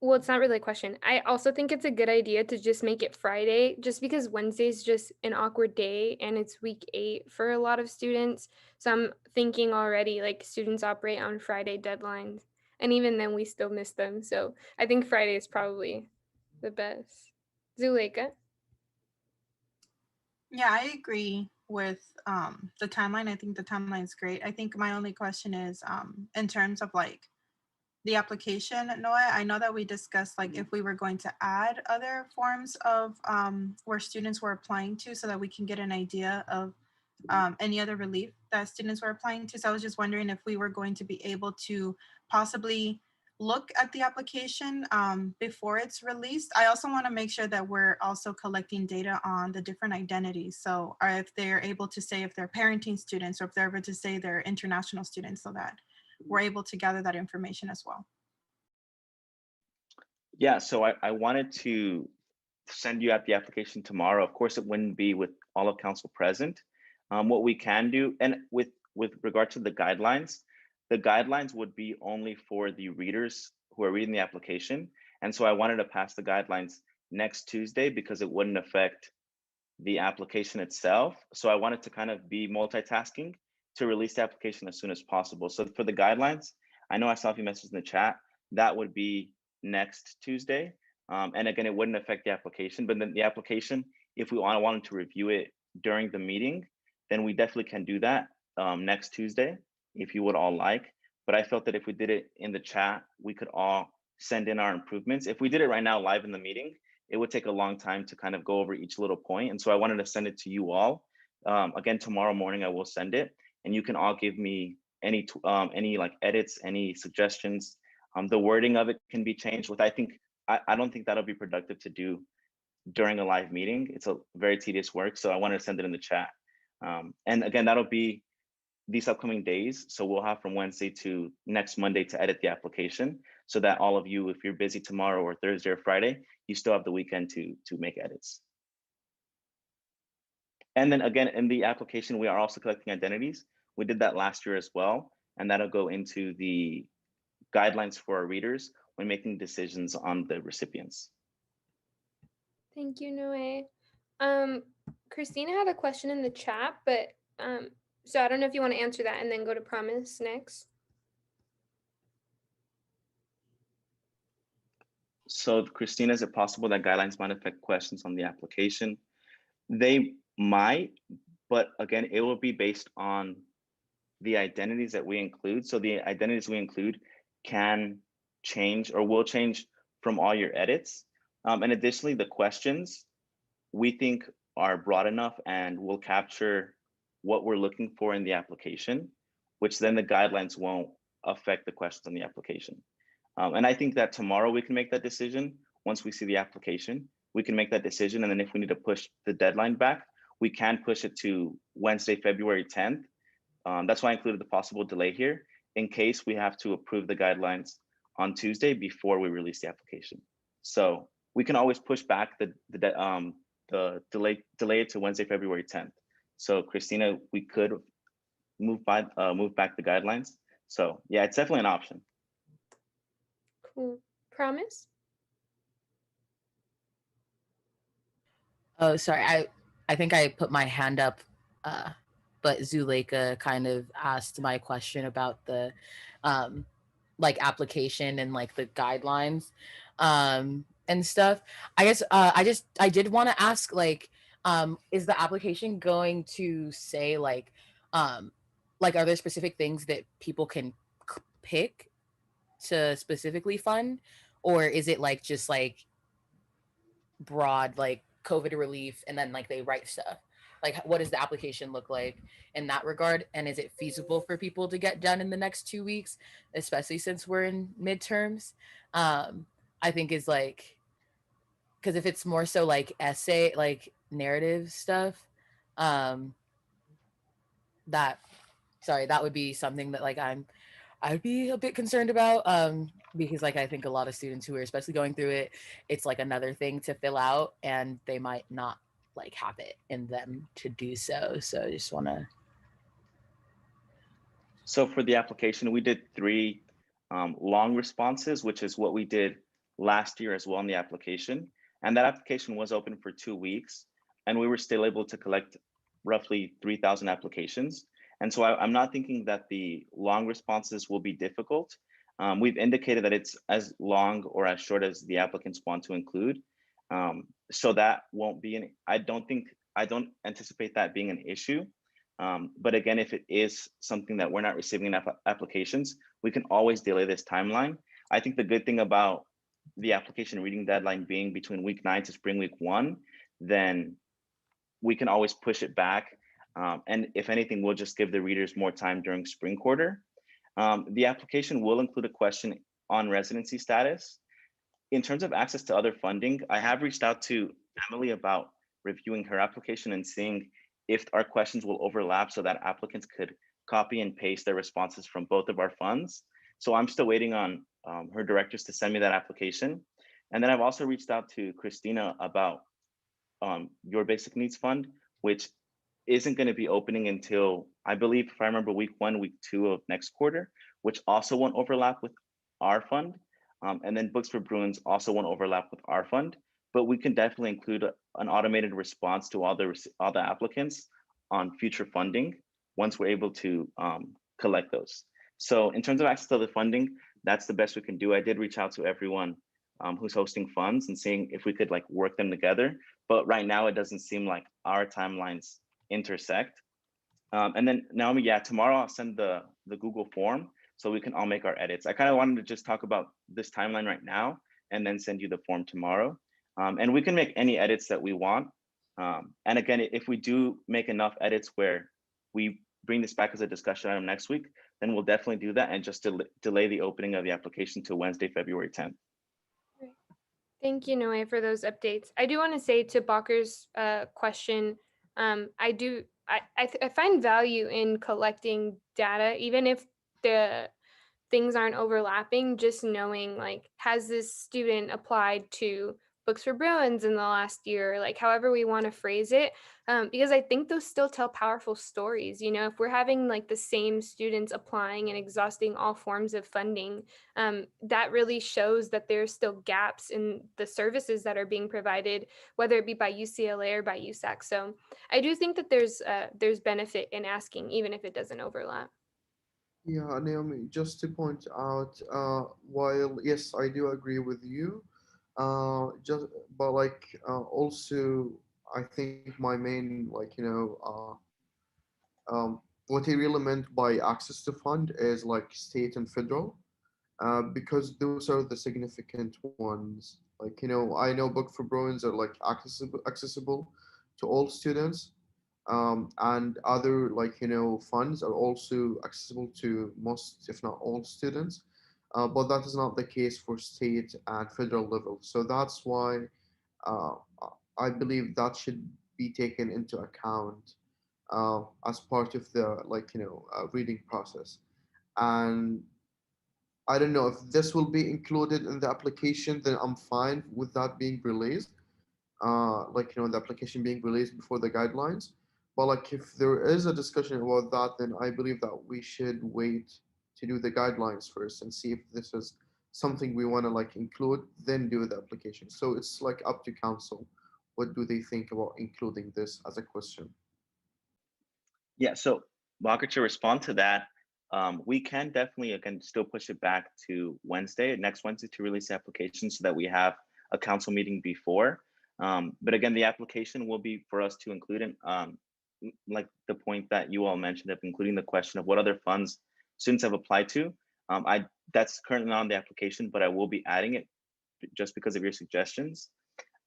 Well, it's not really a question. I also think it's a good idea to just make it Friday, just because Wednesday's just an awkward day and it's week 8 for a lot of students. So I'm thinking already like students operate on Friday deadlines, and even then we still miss them. So I think Friday is probably the best. Zuleika? Yeah, I agree with the timeline. I think the timeline is great. I think my only question is in terms of like the application, Noah, I know that we discussed like if we were going to add other forms of where students were applying to, so that we can get an idea of any other relief that students were applying to. So I was just wondering if we were going to be able to possibly look at the application before it's released. I also want to make sure that we're also collecting data on the different identities. So if they're able to say if they're parenting students, or if they're able to say they're international students, so that we're able to gather that information as well. Yeah, so I wanted to send you out the application tomorrow. Of course, it wouldn't be with all of council present. What we can do, and with regard to the guidelines would be only for the readers who are reading the application. And so I wanted to pass the guidelines next Tuesday because it wouldn't affect the application itself. So I wanted to kind of be multitasking to release the application as soon as possible. So for the guidelines, I know I saw a few messages in the chat, that would be next Tuesday. And again, it wouldn't affect the application, but then the application, if we wanted to review it during the meeting, then we definitely can do that next Tuesday, if you would all like. But I felt that if we did it in the chat, we could all send in our improvements. If we did it right now live in the meeting, it would take a long time to kind of go over each little point. And so I wanted to send it to you all. Again, tomorrow morning, I will send it, and you can all give me any like edits, any suggestions. The wording of it can be changed, with I don't think that'll be productive to do during a live meeting. It's a very tedious work. So I wanted to send it in the chat. And again, that'll be these upcoming days. So we'll have from Wednesday to next Monday to edit the application, so that all of you, if you're busy tomorrow or Thursday or Friday, you still have the weekend to make edits. And then again, in the application, we are also collecting identities. We did that last year as well. And that'll go into the guidelines for our readers when making decisions on the recipients. Thank you, Noe. Christina had a question in the chat, but so I don't know if you want to answer that and then go to Promise next. So Christina, is it possible that guidelines might affect questions on the application? They might, but again, it will be based on the identities that we include. So the identities we include can change or will change from all your edits. And additionally, the questions we think are broad enough and will capture what we're looking for in the application, which then the guidelines won't affect the questions on the application. And I think that tomorrow we can make that decision. Once we see the application, we can make that decision. And then if we need to push the deadline back, we can push it to Wednesday, February 10th. That's why I included the possible delay here in case we have to approve the guidelines on Tuesday before we release the application. So we can always push back the delay it to Wednesday, February 10th. So Christina, we could move back the guidelines. So yeah, it's definitely an option. Cool. Promise? Oh, sorry. I think I put my hand up, but Zuleika kind of asked my question about the like application and like the guidelines and stuff. I guess I did want to ask, like, is the application going to say like are there specific things that people can pick to specifically fund, or is it like just like broad like COVID relief and then like they write stuff? Like, what does the application look like in that regard? And is it feasible for people to get done in the next 2 weeks, especially since we're in midterms? I think is like, because if it's more so like essay, like narrative stuff, that would be something that like I'd be a bit concerned about, because like I think a lot of students who are especially going through it, it's like another thing to fill out and they might not like have it in them to do so. So I just want to. So for the application, we did 3 long responses, which is what we did last year as well in the application. And that application was open for 2 weeks and we were still able to collect roughly 3,000 applications. And so I'm not thinking that the long responses will be difficult. We've indicated that it's as long or as short as the applicants want to include. So that won't be I don't anticipate that being an issue. But again, if it is something that we're not receiving enough applications, we can always delay this timeline. I think the good thing about the application reading deadline being between week 9 to spring week 1, then we can always push it back. And if anything, we'll just give the readers more time during spring quarter. The application will include a question on residency status. In terms of access to other funding, I have reached out to Emily about reviewing her application and seeing if our questions will overlap so that applicants could copy and paste their responses from both of our funds. So I'm still waiting on her directors to send me that application. And then I've also reached out to Christina about your basic needs fund, which isn't going to be opening until, I believe, if I remember, week 1, week 2 of next quarter, which also won't overlap with our fund. And then Books for Bruins also won't overlap with our fund, but we can definitely include an automated response to all the applicants on future funding once we're able to collect those. So in terms of access to the funding, that's the best we can do. I did reach out to everyone who's hosting funds and seeing if we could like work them together. But right now it doesn't seem like our timelines intersect. And then Naomi, yeah, tomorrow I'll send the Google form so we can all make our edits. I kind of wanted to just talk about this timeline right now and then send you the form tomorrow. And we can make any edits that we want. And again, if we do make enough edits where we bring this back as a discussion item next week, then we'll definitely do that and just delay the opening of the application to Wednesday, February 10th. Thank you, Noe, for those updates. I do want to say to Bakker's question, I find value in collecting data, even if the things aren't overlapping, just knowing like, has this student applied to Books for Bruins in the last year, like however we want to phrase it, because I think those still tell powerful stories. You know, if we're having like the same students applying and exhausting all forms of funding, that really shows that there's still gaps in the services that are being provided, whether it be by UCLA or by USAC. So I do think that there's benefit in asking, even if it doesn't overlap. Yeah, Naomi, just to point out, while yes, I do agree with you, just but like also I think my main what he really meant by access to fund is like state and federal, because those are the significant ones. Like, I know book for Bruins are like accessible to all students, and other funds are also accessible to most, if not all, students. But that is not the case for state and federal level. So that's why uh, I believe that should be taken into account as part of the reading process. And I don't know if this will be included in the application, then I'm fine with that being released. The application being released before the guidelines. But like if there is a discussion about that, then I believe that we should wait to do the guidelines first and see if this is something we want to include, then do the application. So it's like up to council. What do they think about including this as a question? Yeah, so Walker, to respond to that, we can definitely, again, still push it back to next Wednesday to release the application so that we have a council meeting before. But again, the application will be for us to include in, like the point that you all mentioned of including the question of what other funds students have applied to. That's currently not on the application, but I will be adding it just because of your suggestions.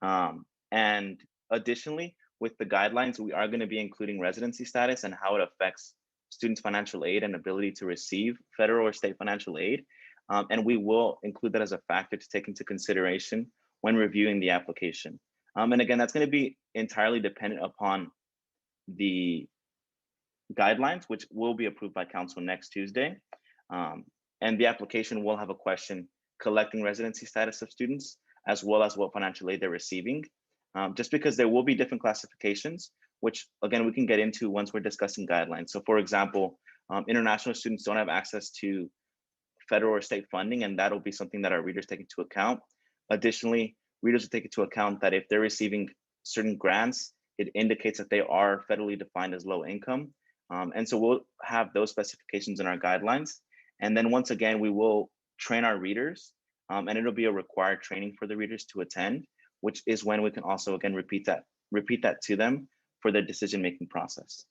And additionally, with the guidelines, we are going to be including residency status and how it affects students' financial aid and ability to receive federal or state financial aid. And we will include that as a factor to take into consideration when reviewing the application. And again, that's going to be entirely dependent upon the guidelines, which will be approved by council next Tuesday. And the application will have a question collecting residency status of students, as well as what financial aid they're receiving. Just because there will be different classifications, which again, we can get into once we're discussing guidelines. So for example, international students don't have access to federal or state funding, and that'll be something that our readers take into account. Additionally, readers will take into account that if they're receiving certain grants, it indicates that they are federally defined as low income. And so we'll have those specifications in our guidelines. And then once again, we will train our readers, and it'll be a required training for the readers to attend, which is when we can also again repeat that to them for their decision-making process.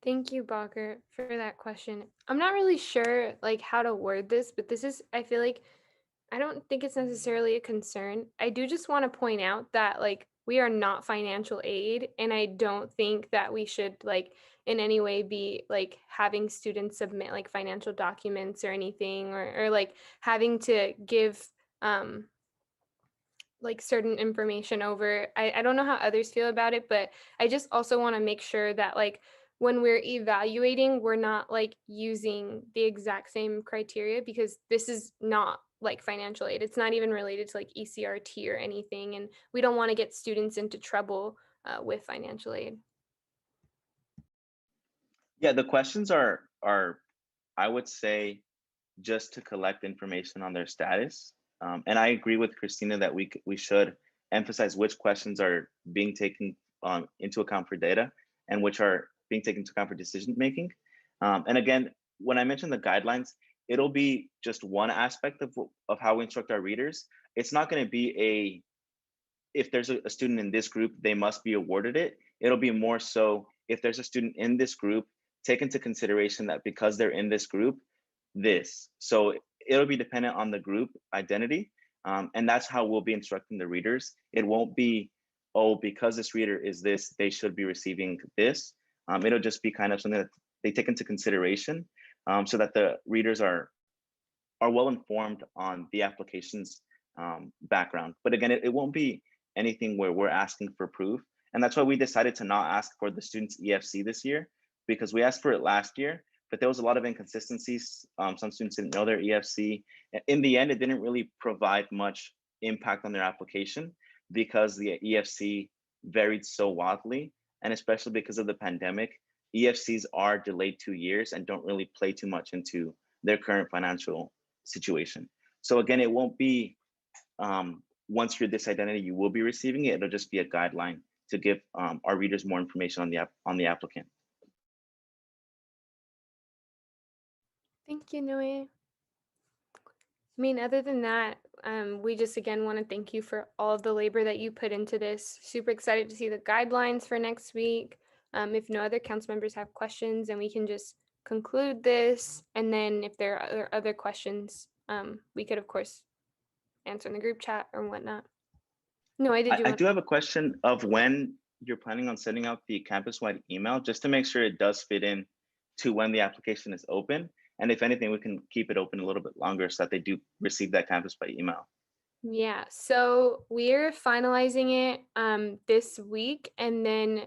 Thank you, Bacher, for that question. I'm not really sure how to word this, but I feel like I don't think it's necessarily a concern. I do just want to point out that we are not financial aid, and I don't think that we should in any way be having students submit financial documents or anything, or having to give certain information over. I don't know how others feel about it, but I just also want to make sure that when we're evaluating, we're not using the exact same criteria, because this is not financial aid. It's not even related to ECRT or anything, and we don't want to get students into trouble with financial aid. Yeah, the questions are I would say just to collect information on their status. And I agree with Christina that we should emphasize which questions are being taken into account for data and which are being taken into account for decision making. And again, when I mentioned the guidelines, it'll be just one aspect of how we instruct our readers. It's not going to be if there's a student in this group, they must be awarded it. It'll be more so if there's a student in this group, take into consideration that because they're in this group, this. So it'll be dependent on the group identity. And that's how we'll be instructing the readers. It won't be, oh, because this reader is this, they should be receiving this. It'll just be kind of something that they take into consideration so that the readers are well informed on the application's background. But again, it won't be anything where we're asking for proof. And that's why we decided to not ask for the students' EFC this year, because we asked for it last year, but there was a lot of inconsistencies. Some students didn't know their EFC. In the end, it didn't really provide much impact on their application because the EFC varied so wildly. And especially because of the pandemic, EFCs are delayed 2 years and don't really play too much into their current financial situation. So again, it won't be, once you're this identity, you will be receiving it. It'll just be a guideline to give our readers more information on the applicant. Thank you, Noe. I mean, other than that, we just again want to thank you for all of the labor that you put into this. Super excited to see the guidelines for next week. If no other council members have questions, then we can just conclude this. And then if there are other questions, we could of course answer in the group chat or whatnot. No, I did you I want do have a question of when you're planning on sending out the campus-wide email, just to make sure it does fit in to when the application is open. And if anything, we can keep it open a little bit longer so that they do receive that campus by email. Yeah, so we're finalizing it this week, and then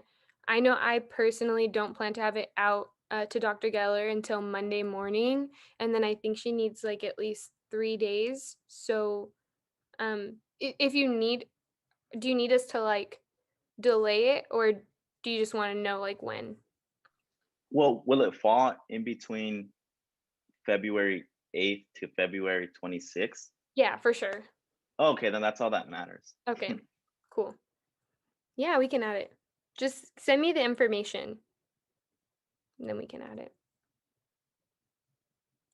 I know I personally don't plan to have it out to Dr. Geller until Monday morning, and then I think she needs like at least 3 days. So if you need, do you need us to like delay it, or do you just want to know like when? Well, will it fall in between February 8th to February 26th? Yeah, for sure. Okay, then that's all that matters. Okay, cool. Yeah, we can add it. Just send me the information, and then we can add it.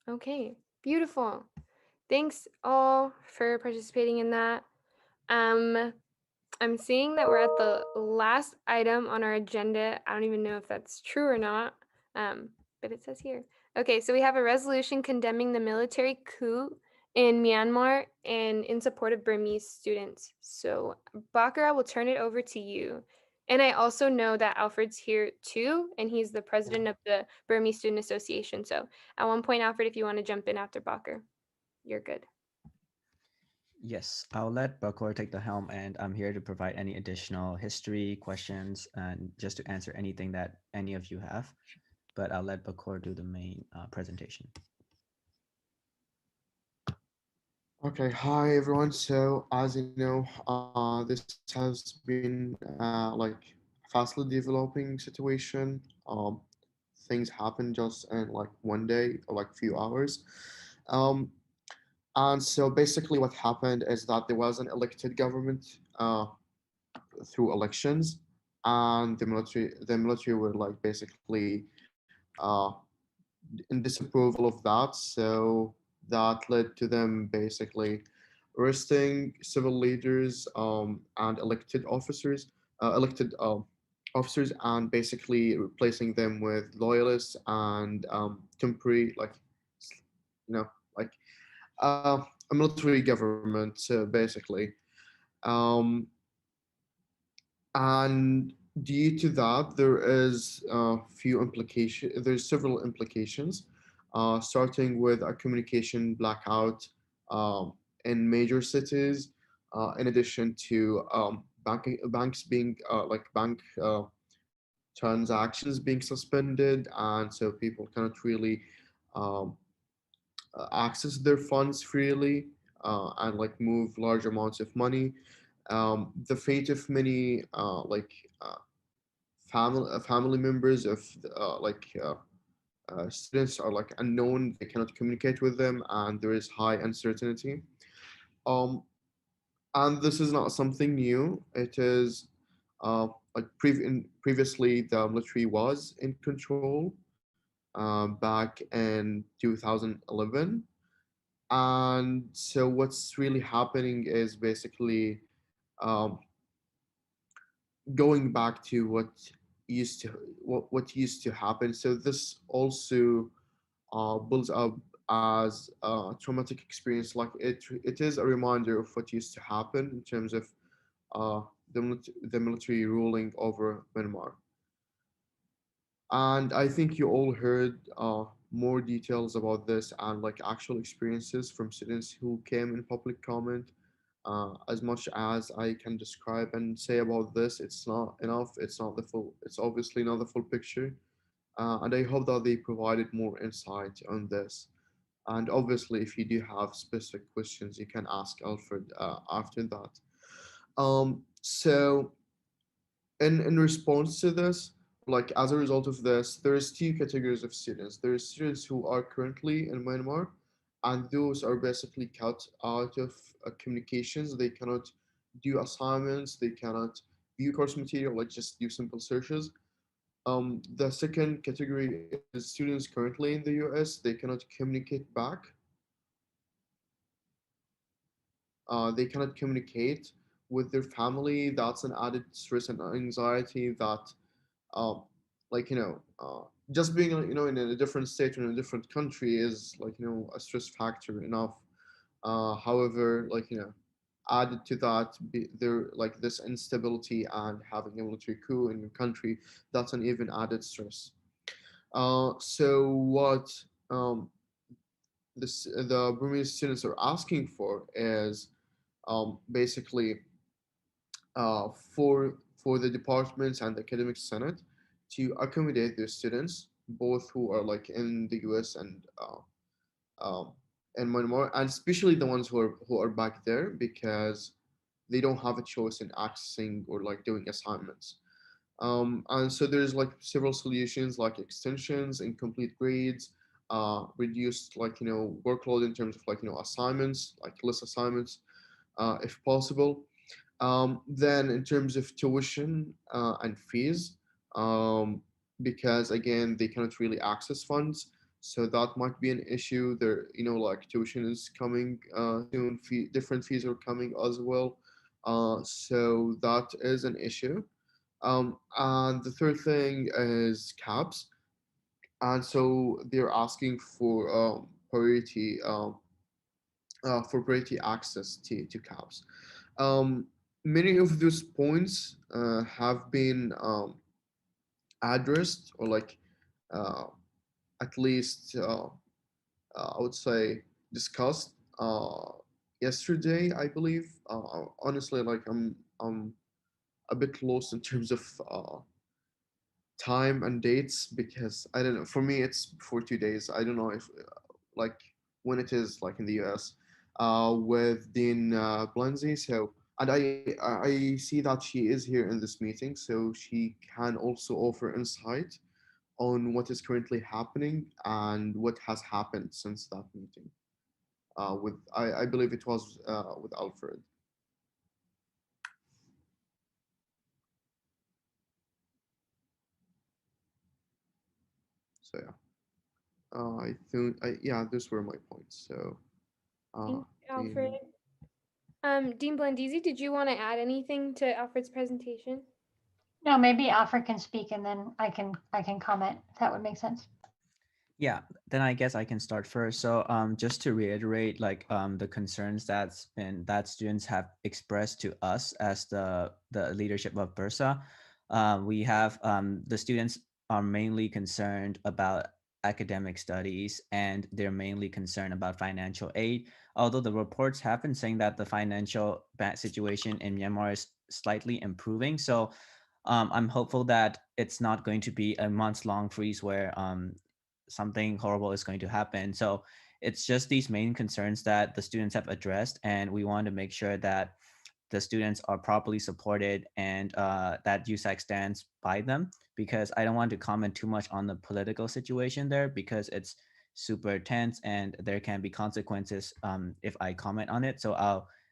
Okay, beautiful. Thanks all for participating in that. I'm seeing that we're at the last item on our agenda. I don't even know if that's true or not, but it says here. Okay, so we have a resolution condemning the military coup in Myanmar and in support of Burmese students. So Bakr, I will turn it over to you. And I also know that Alfred's here too, and he's the president of the Burmese Student Association. So at one point, Alfred, if you want to jump in after Bakr, you're good. Yes, I'll let Bakor take the helm, and I'm here to provide any additional history questions and just to answer anything that any of you have. But I'll let Bakor do the main presentation. Okay, hi everyone. So as you know, this has been like a fastly developing situation. Things happen just in like one day or like few hours. Um, and so basically what happened is that there was an elected government through elections, and the military were like basically uh, in disapproval of that. So that led to them basically arresting civil leaders and elected officers, and basically replacing them with loyalists and temporary, like you know, like a military government, basically. Um, and due to that, there's several implications, starting with a communication blackout in major cities, in addition to banks being bank transactions being suspended, and so people cannot really um, access their funds freely, and like move large amounts of money. The fate of many family members of students are like unknown. They cannot communicate with them, and there is high uncertainty. Um, and this is not something new. It is previously the military was in control back in 2011. And so what's really happening is basically um, going back to used to what used to happen. So this also builds up as a traumatic experience. Like it is a reminder of what used to happen in terms of uh, the military ruling over Myanmar. And I think you all heard more details about this and like actual experiences from students who came in public comment. As much as I can describe and say about this, it's not enough. It's not the full. It's obviously not the full picture, and I hope that they provided more insight on this. And obviously, if you do have specific questions, you can ask Alfred after that. So in response to this, like as a result of this, there's two categories of students. There's students who are currently in Myanmar, and those are basically cut out of communications. They cannot do assignments, they cannot view course material, like just do simple searches. The second category is students currently in the US. They cannot communicate back. they cannot communicate with their family. That's an added stress and anxiety that, um, like just being in a different state or in a different country is a stress factor enough. However, added to that, there like this instability and having a military coup in your country, that's an even added stress. So what um, the Burmese students are asking for is basically for the departments and the academic senate to accommodate their students, both who are in the U.S. Um, and Myanmar, and especially the ones who are back there because they don't have a choice in accessing or doing assignments. And so there's several solutions like extensions, incomplete grades, reduced workload in terms of assignments, less assignments, if possible. Then in terms of tuition and fees, because again they cannot really access funds, so that might be an issue. There, tuition is coming soon. Different fees are coming as well, so that is an issue. And the third thing is caps, and so they're asking for priority access to caps. Um, Many of those points have been addressed or uh, at least I would say discussed yesterday, I believe. Honestly, I'm a bit lost in terms of time and dates because I don't know. For me, it's for 2 days. I don't know if like when it is in the US with Dean Blenzy. So and I see that she is here in this meeting, so she can also offer insight on what is currently happening and what has happened since that meeting. With I believe it was with Alfred. So yeah. I think yeah, those were my points. So, Thank you, Alfred. Dean, Dean Blandisi, did you want to add anything to Alfred's presentation? No, maybe Alfred can speak and then I can comment. If that would make sense. Yeah, then I guess I can start first. So just to reiterate, the concerns that students have expressed to us as the leadership of Bursa, we have the students are mainly concerned about academic studies and they're mainly concerned about financial aid. Although the reports have been saying that the financial situation in Myanmar is slightly improving, so I'm hopeful that it's not going to be a months-long freeze where something horrible is going to happen. So it's just these main concerns that the students have addressed, and we want to make sure that the students are properly supported and that USAC stands by them, because I don't want to comment too much on the political situation there because it's super tense and there can be consequences if I comment on it. So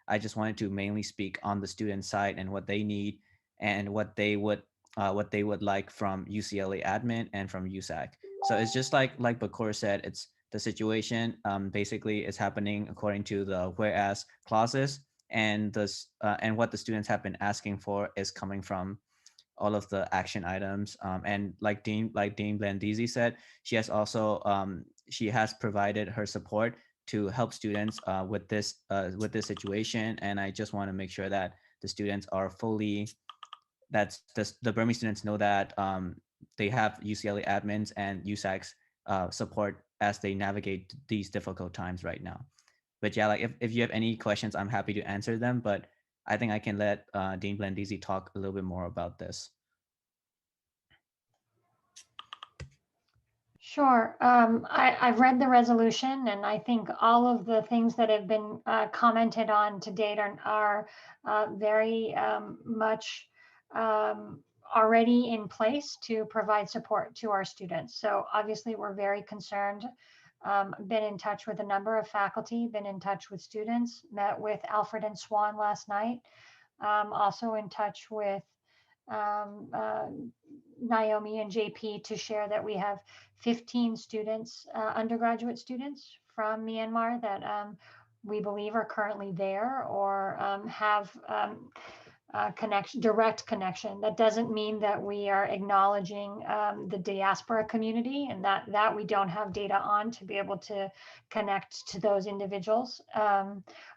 I just wanted to mainly speak on the student side and what they need and what they would like from UCLA admin and from USAC. So it's just like Bakur said, it's the situation basically is happening according to the whereas clauses, and and what the students have been asking for is coming from all of the action items. And like Dean Blandisi said, she has also she has provided her support to help students with this situation. And I just want to make sure that the students are fully that the Burmese students know that they have UCLA admins and USAC's support as they navigate these difficult times right now. But yeah, if you have any questions, I'm happy to answer them. But I think I can let Dean Blandisi talk a little bit more about this. Sure. I've read the resolution, and I think all of the things that have been commented on to date are very much already in place to provide support to our students. So obviously, we're very concerned. Been in touch with a number of faculty, been in touch with students, met with Alfred and Swan last night. Also in touch with um, uh, Naomi and JP to share that we have 15 students, undergraduate students from Myanmar that we believe are currently there or have direct connection. That doesn't mean that we are acknowledging the diaspora community, and that we don't have data on to be able to connect to those individuals.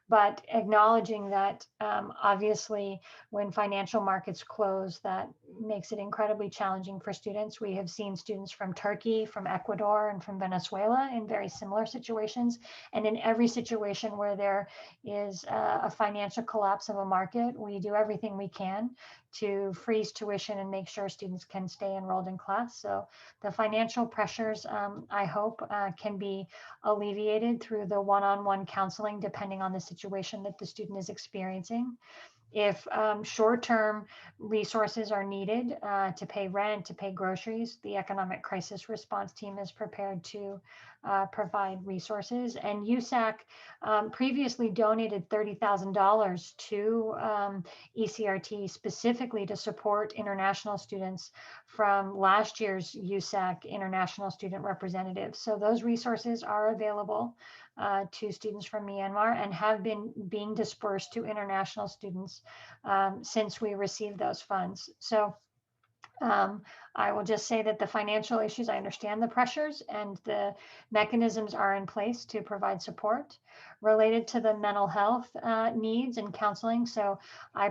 But acknowledging that obviously when financial markets close, that makes it incredibly challenging for students. We have seen students from Turkey, from Ecuador, and from Venezuela in very similar situations. And in every situation where there is a financial collapse of a market, we do everything we can to freeze tuition and make sure students can stay enrolled in class. So the financial pressures, I hope, can be alleviated through the one-on-one counseling, depending on the situation that the student is experiencing. If short-term resources are needed to pay rent, to pay groceries, the Economic Crisis Response Team is prepared to provide resources. And USAC previously donated $30,000 to ECRT specifically to support international students from last year's USAC International Student Representatives. So those resources are available to students from Myanmar and have been being dispersed to international students since we received those funds. So I will just say that the financial issues, I understand the pressures and the mechanisms are in place to provide support related to the mental health needs and counseling. So I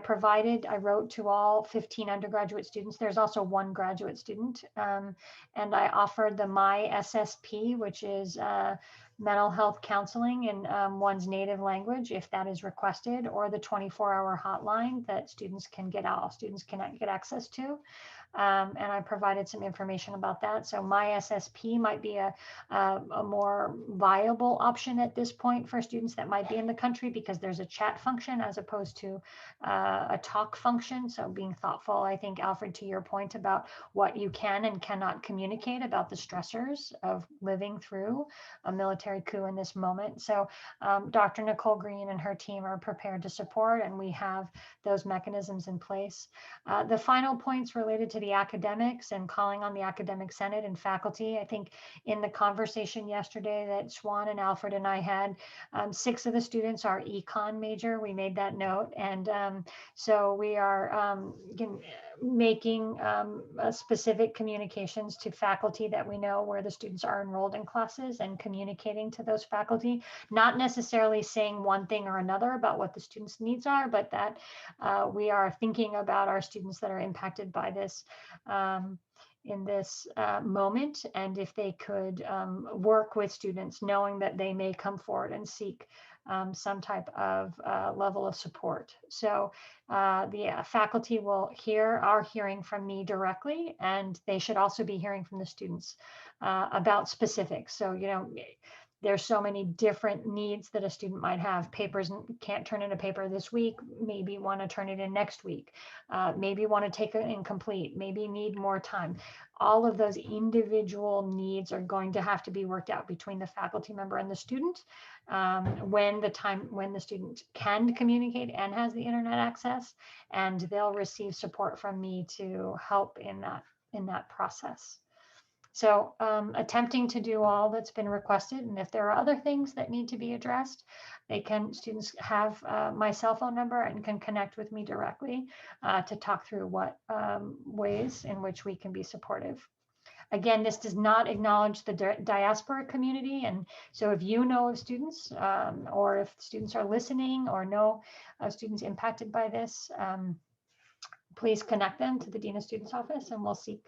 wrote to all 15 undergraduate students. There's also one graduate student. And I offered the My SSP, which is mental health counseling in one's native language, if that is requested, or the 24-hour hotline that students can get access to. And I provided some information about that. So My SSP might be a more viable option at this point for students that might be in the country, because there's a chat function as opposed to a talk function. So being thoughtful, I think, Alfred, to your point about what you can and cannot communicate about the stressors of living through a military coup in this moment. So Dr. Nicole Green and her team are prepared to support, and we have those mechanisms in place. The final points related to the academics and calling on the academic senate and faculty. I think in the conversation yesterday that Swan and Alfred and I had, 6 of the students are econ major. We made that note. And so we are making specific communications to faculty that we know where the students are enrolled in classes and communicating to those faculty, not necessarily saying one thing or another about what the students' needs are, but that we are thinking about our students that are impacted by this in this moment, and if they could work with students, knowing that they may come forward and seek some type of level of support. So the faculty are hearing from me directly, and they should also be hearing from the students about specifics. So, there's so many different needs that a student might have. Papers can't turn in a paper this week, maybe want to turn it in next week, maybe want to take it incomplete, maybe need more time. All of those individual needs are going to have to be worked out between the faculty member and the student when the student can communicate and has the internet access, and they'll receive support from me to help in that process. So attempting to do all that's been requested, and if there are other things that need to be addressed, students have my cell phone number and can connect with me directly to talk through what ways in which we can be supportive. Again, this does not acknowledge the diaspora community, and so if you know of students or if students are listening or know of students impacted by this, please connect them to the Dean of Students Office and we'll seek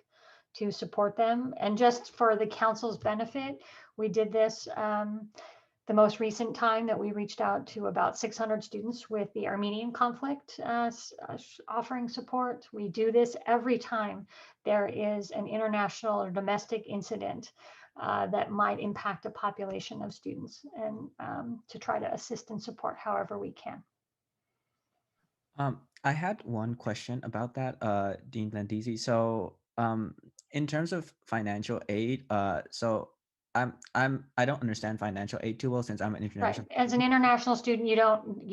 to support them. And just for the council's benefit, we did this the most recent time that we reached out to about 600 students with the Armenian conflict offering support. We do this every time there is an international or domestic incident that might impact a population of students, and to try to assist and support however we can. I had one question about that, Dean Landisi. So in terms of financial aid, so I don't understand financial aid too well since I'm an Right. international. As an international student, you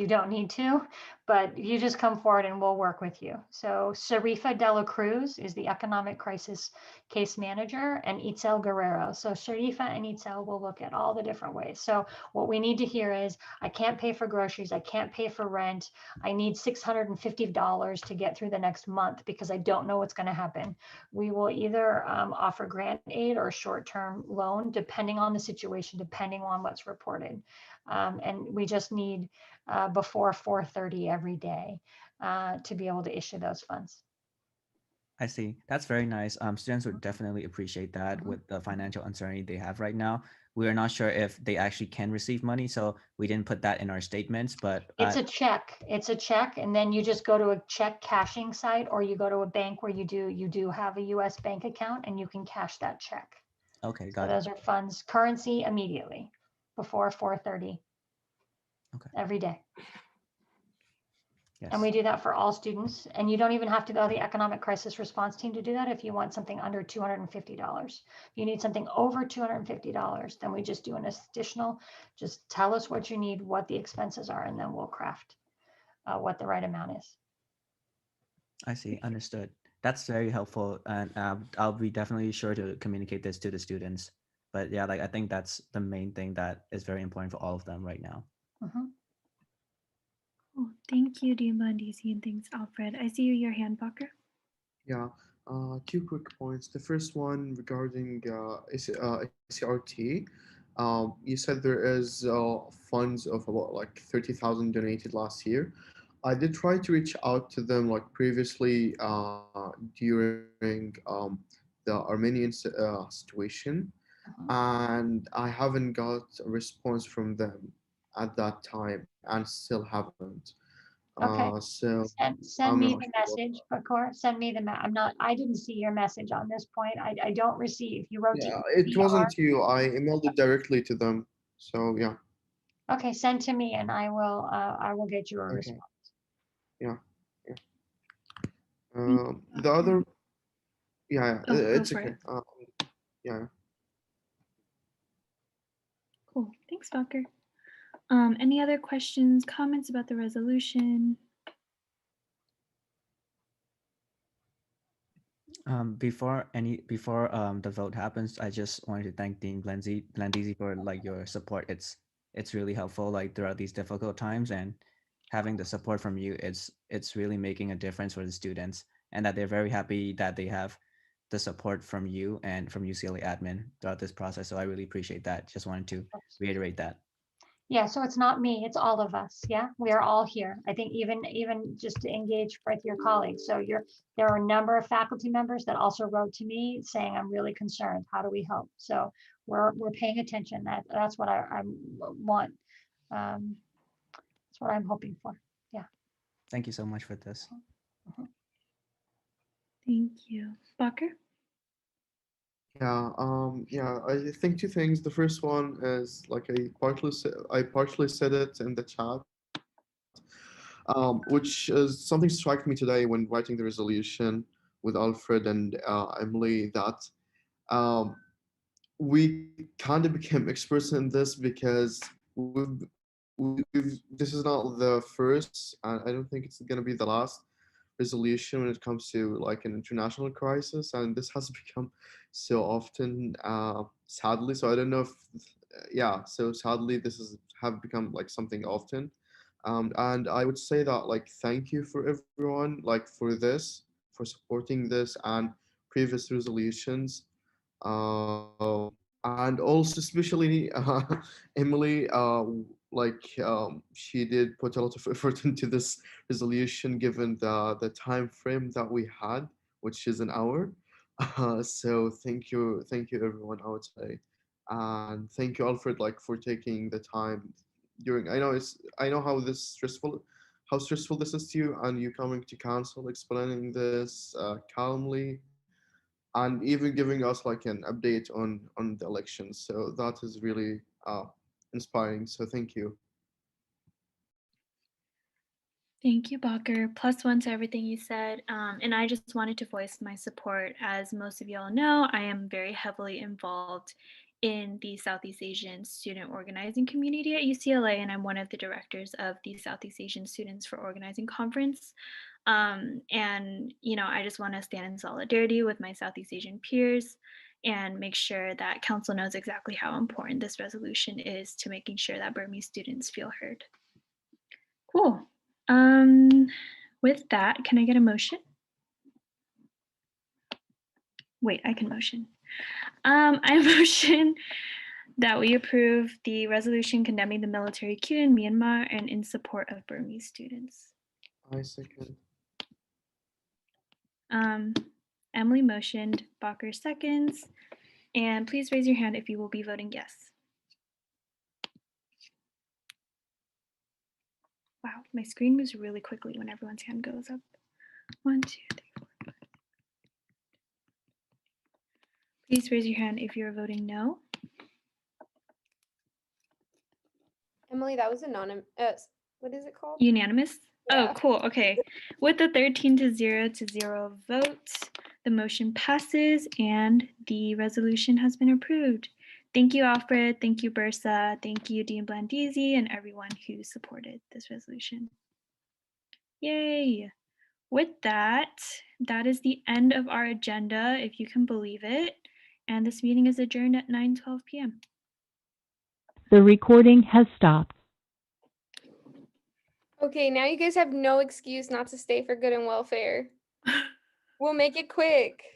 don't need to, but you just come forward and we'll work with you. So Sharifa Dela Cruz is the economic crisis case manager, and Itzel Guerrero. So Sharifa and Itzel will look at all the different ways. So what we need to hear is, I can't pay for groceries, I can't pay for rent, I need $650 to get through the next month because I don't know what's going to happen. We will either offer grant aid or short-term loan, depending on the situation, depending on what's reported. And we just need before 4:30 every day to be able to issue those funds. I see. That's very nice. Students would definitely appreciate that with the financial uncertainty they have right now. We are not sure if they actually can receive money, so we didn't put that in our statements, but It's a check. It's a check, and then you just go to a check cashing site, or you go to a bank where you do have a U.S. bank account, and you can cash that check. okay, So got it. those are funds, currency immediately before 4:30 every day. Yes. And we do that for all students. And you don't even have to go to the economic crisis response team to do that if you want something under $250. If you need something over $250, then we just do an additional, just tell us what you need, what the expenses are, and then we'll craft what the right amount is. I see. Understood. That's very helpful, and I'll be definitely sure to communicate this to the students. But yeah, like I think that's the main thing that is very important for all of them right now. Oh, thank you, Dima and DC, and thanks, Alfred. I see your hand, Parker. Yeah, two quick points. The first one regarding ACRT. You said there is funds of about like 30,000 donated last year. I did try to reach out to them like previously during the Armenian situation, and I haven't got a response from them at that time, and still haven't. Okay. So Send I'm me not the sure. message, Bakor. Send me the I didn't see your message on this point. I don't receive. You wrote to Yeah, it EBR. wasn't you. I emailed it directly to them. So yeah. Okay, send to me and I will get you a Okay. response. Yeah. Yeah. The other. Yeah, Oh, go it's for okay. it. Yeah. Cool. Thanks, Parker. Any other questions, comments about the resolution? Before the vote happens, I just wanted to thank Dean Blandisi for like your support. It's really helpful like throughout these difficult times, and having the support from you, it's really making a difference for the students, and that they're very happy that they have the support from you and from UCLA admin throughout this process. So I really appreciate that. Just wanted to reiterate that. Yeah, so it's not me, it's all of us. Yeah, we are all here. I think even just to engage with your colleagues. So there are a number of faculty members that also wrote to me saying, I'm really concerned. How do we help? So we're paying attention. That's what I want. That's what I'm hoping for. Yeah. Thank you so much for this. Thank you. Parker? Yeah, I think two things. The first one is like I partially said it in the chat, which is something struck me today when writing the resolution with Alfred and Emily, that um, we kind of became experts in this because this is not the first, and I don't think it's going to be the last resolution when it comes to like an international crisis, and this has become so often, sadly. So I don't know if, yeah. So sadly, this has have become like something often, and I would say that like thank you for everyone like for this, for supporting this and previous resolutions. And also especially Emily, like she did put a lot of effort into this resolution given the time frame that we had, which is an hour. So thank you everyone, I would say, and thank you Alfred like for taking the time during, I know how stressful this is to you, and you coming to council explaining this calmly, and even giving us like an update on the elections. So that is really inspiring. So thank you. Thank you, Parker. +1 to everything you said. And I just wanted to voice my support. As most of y'all know, I am very heavily involved in the Southeast Asian student organizing community at UCLA, and I'm one of the directors of the Southeast Asian Students for Organizing Conference. And, I just want to stand in solidarity with my Southeast Asian peers and make sure that council knows exactly how important this resolution is to making sure that Burmese students feel heard. Cool. With that, can I get a motion? Wait, I can motion. I motion that we approve the resolution condemning the military coup in Myanmar and in support of Burmese students. I second. Emily motioned, Bacher seconds, and please raise your hand if you will be voting yes. Wow, my screen moves really quickly when everyone's hand goes up. 1, 2, 3, 4, 5. Please raise your hand if you're voting no. Emily, that was anonymous. What is it called? Unanimous? Yeah. Oh, cool. Okay. With the 13-0 vote, the motion passes and the resolution has been approved. Thank you, Alfred. Thank you, Bursa. Thank you, Dean Blandisi, and everyone who supported this resolution. Yay. With that, that is the end of our agenda, if you can believe it. And this meeting is adjourned at 9:12 p.m. The recording has stopped. Okay, now you guys have no excuse not to stay for good and welfare. We'll make it quick.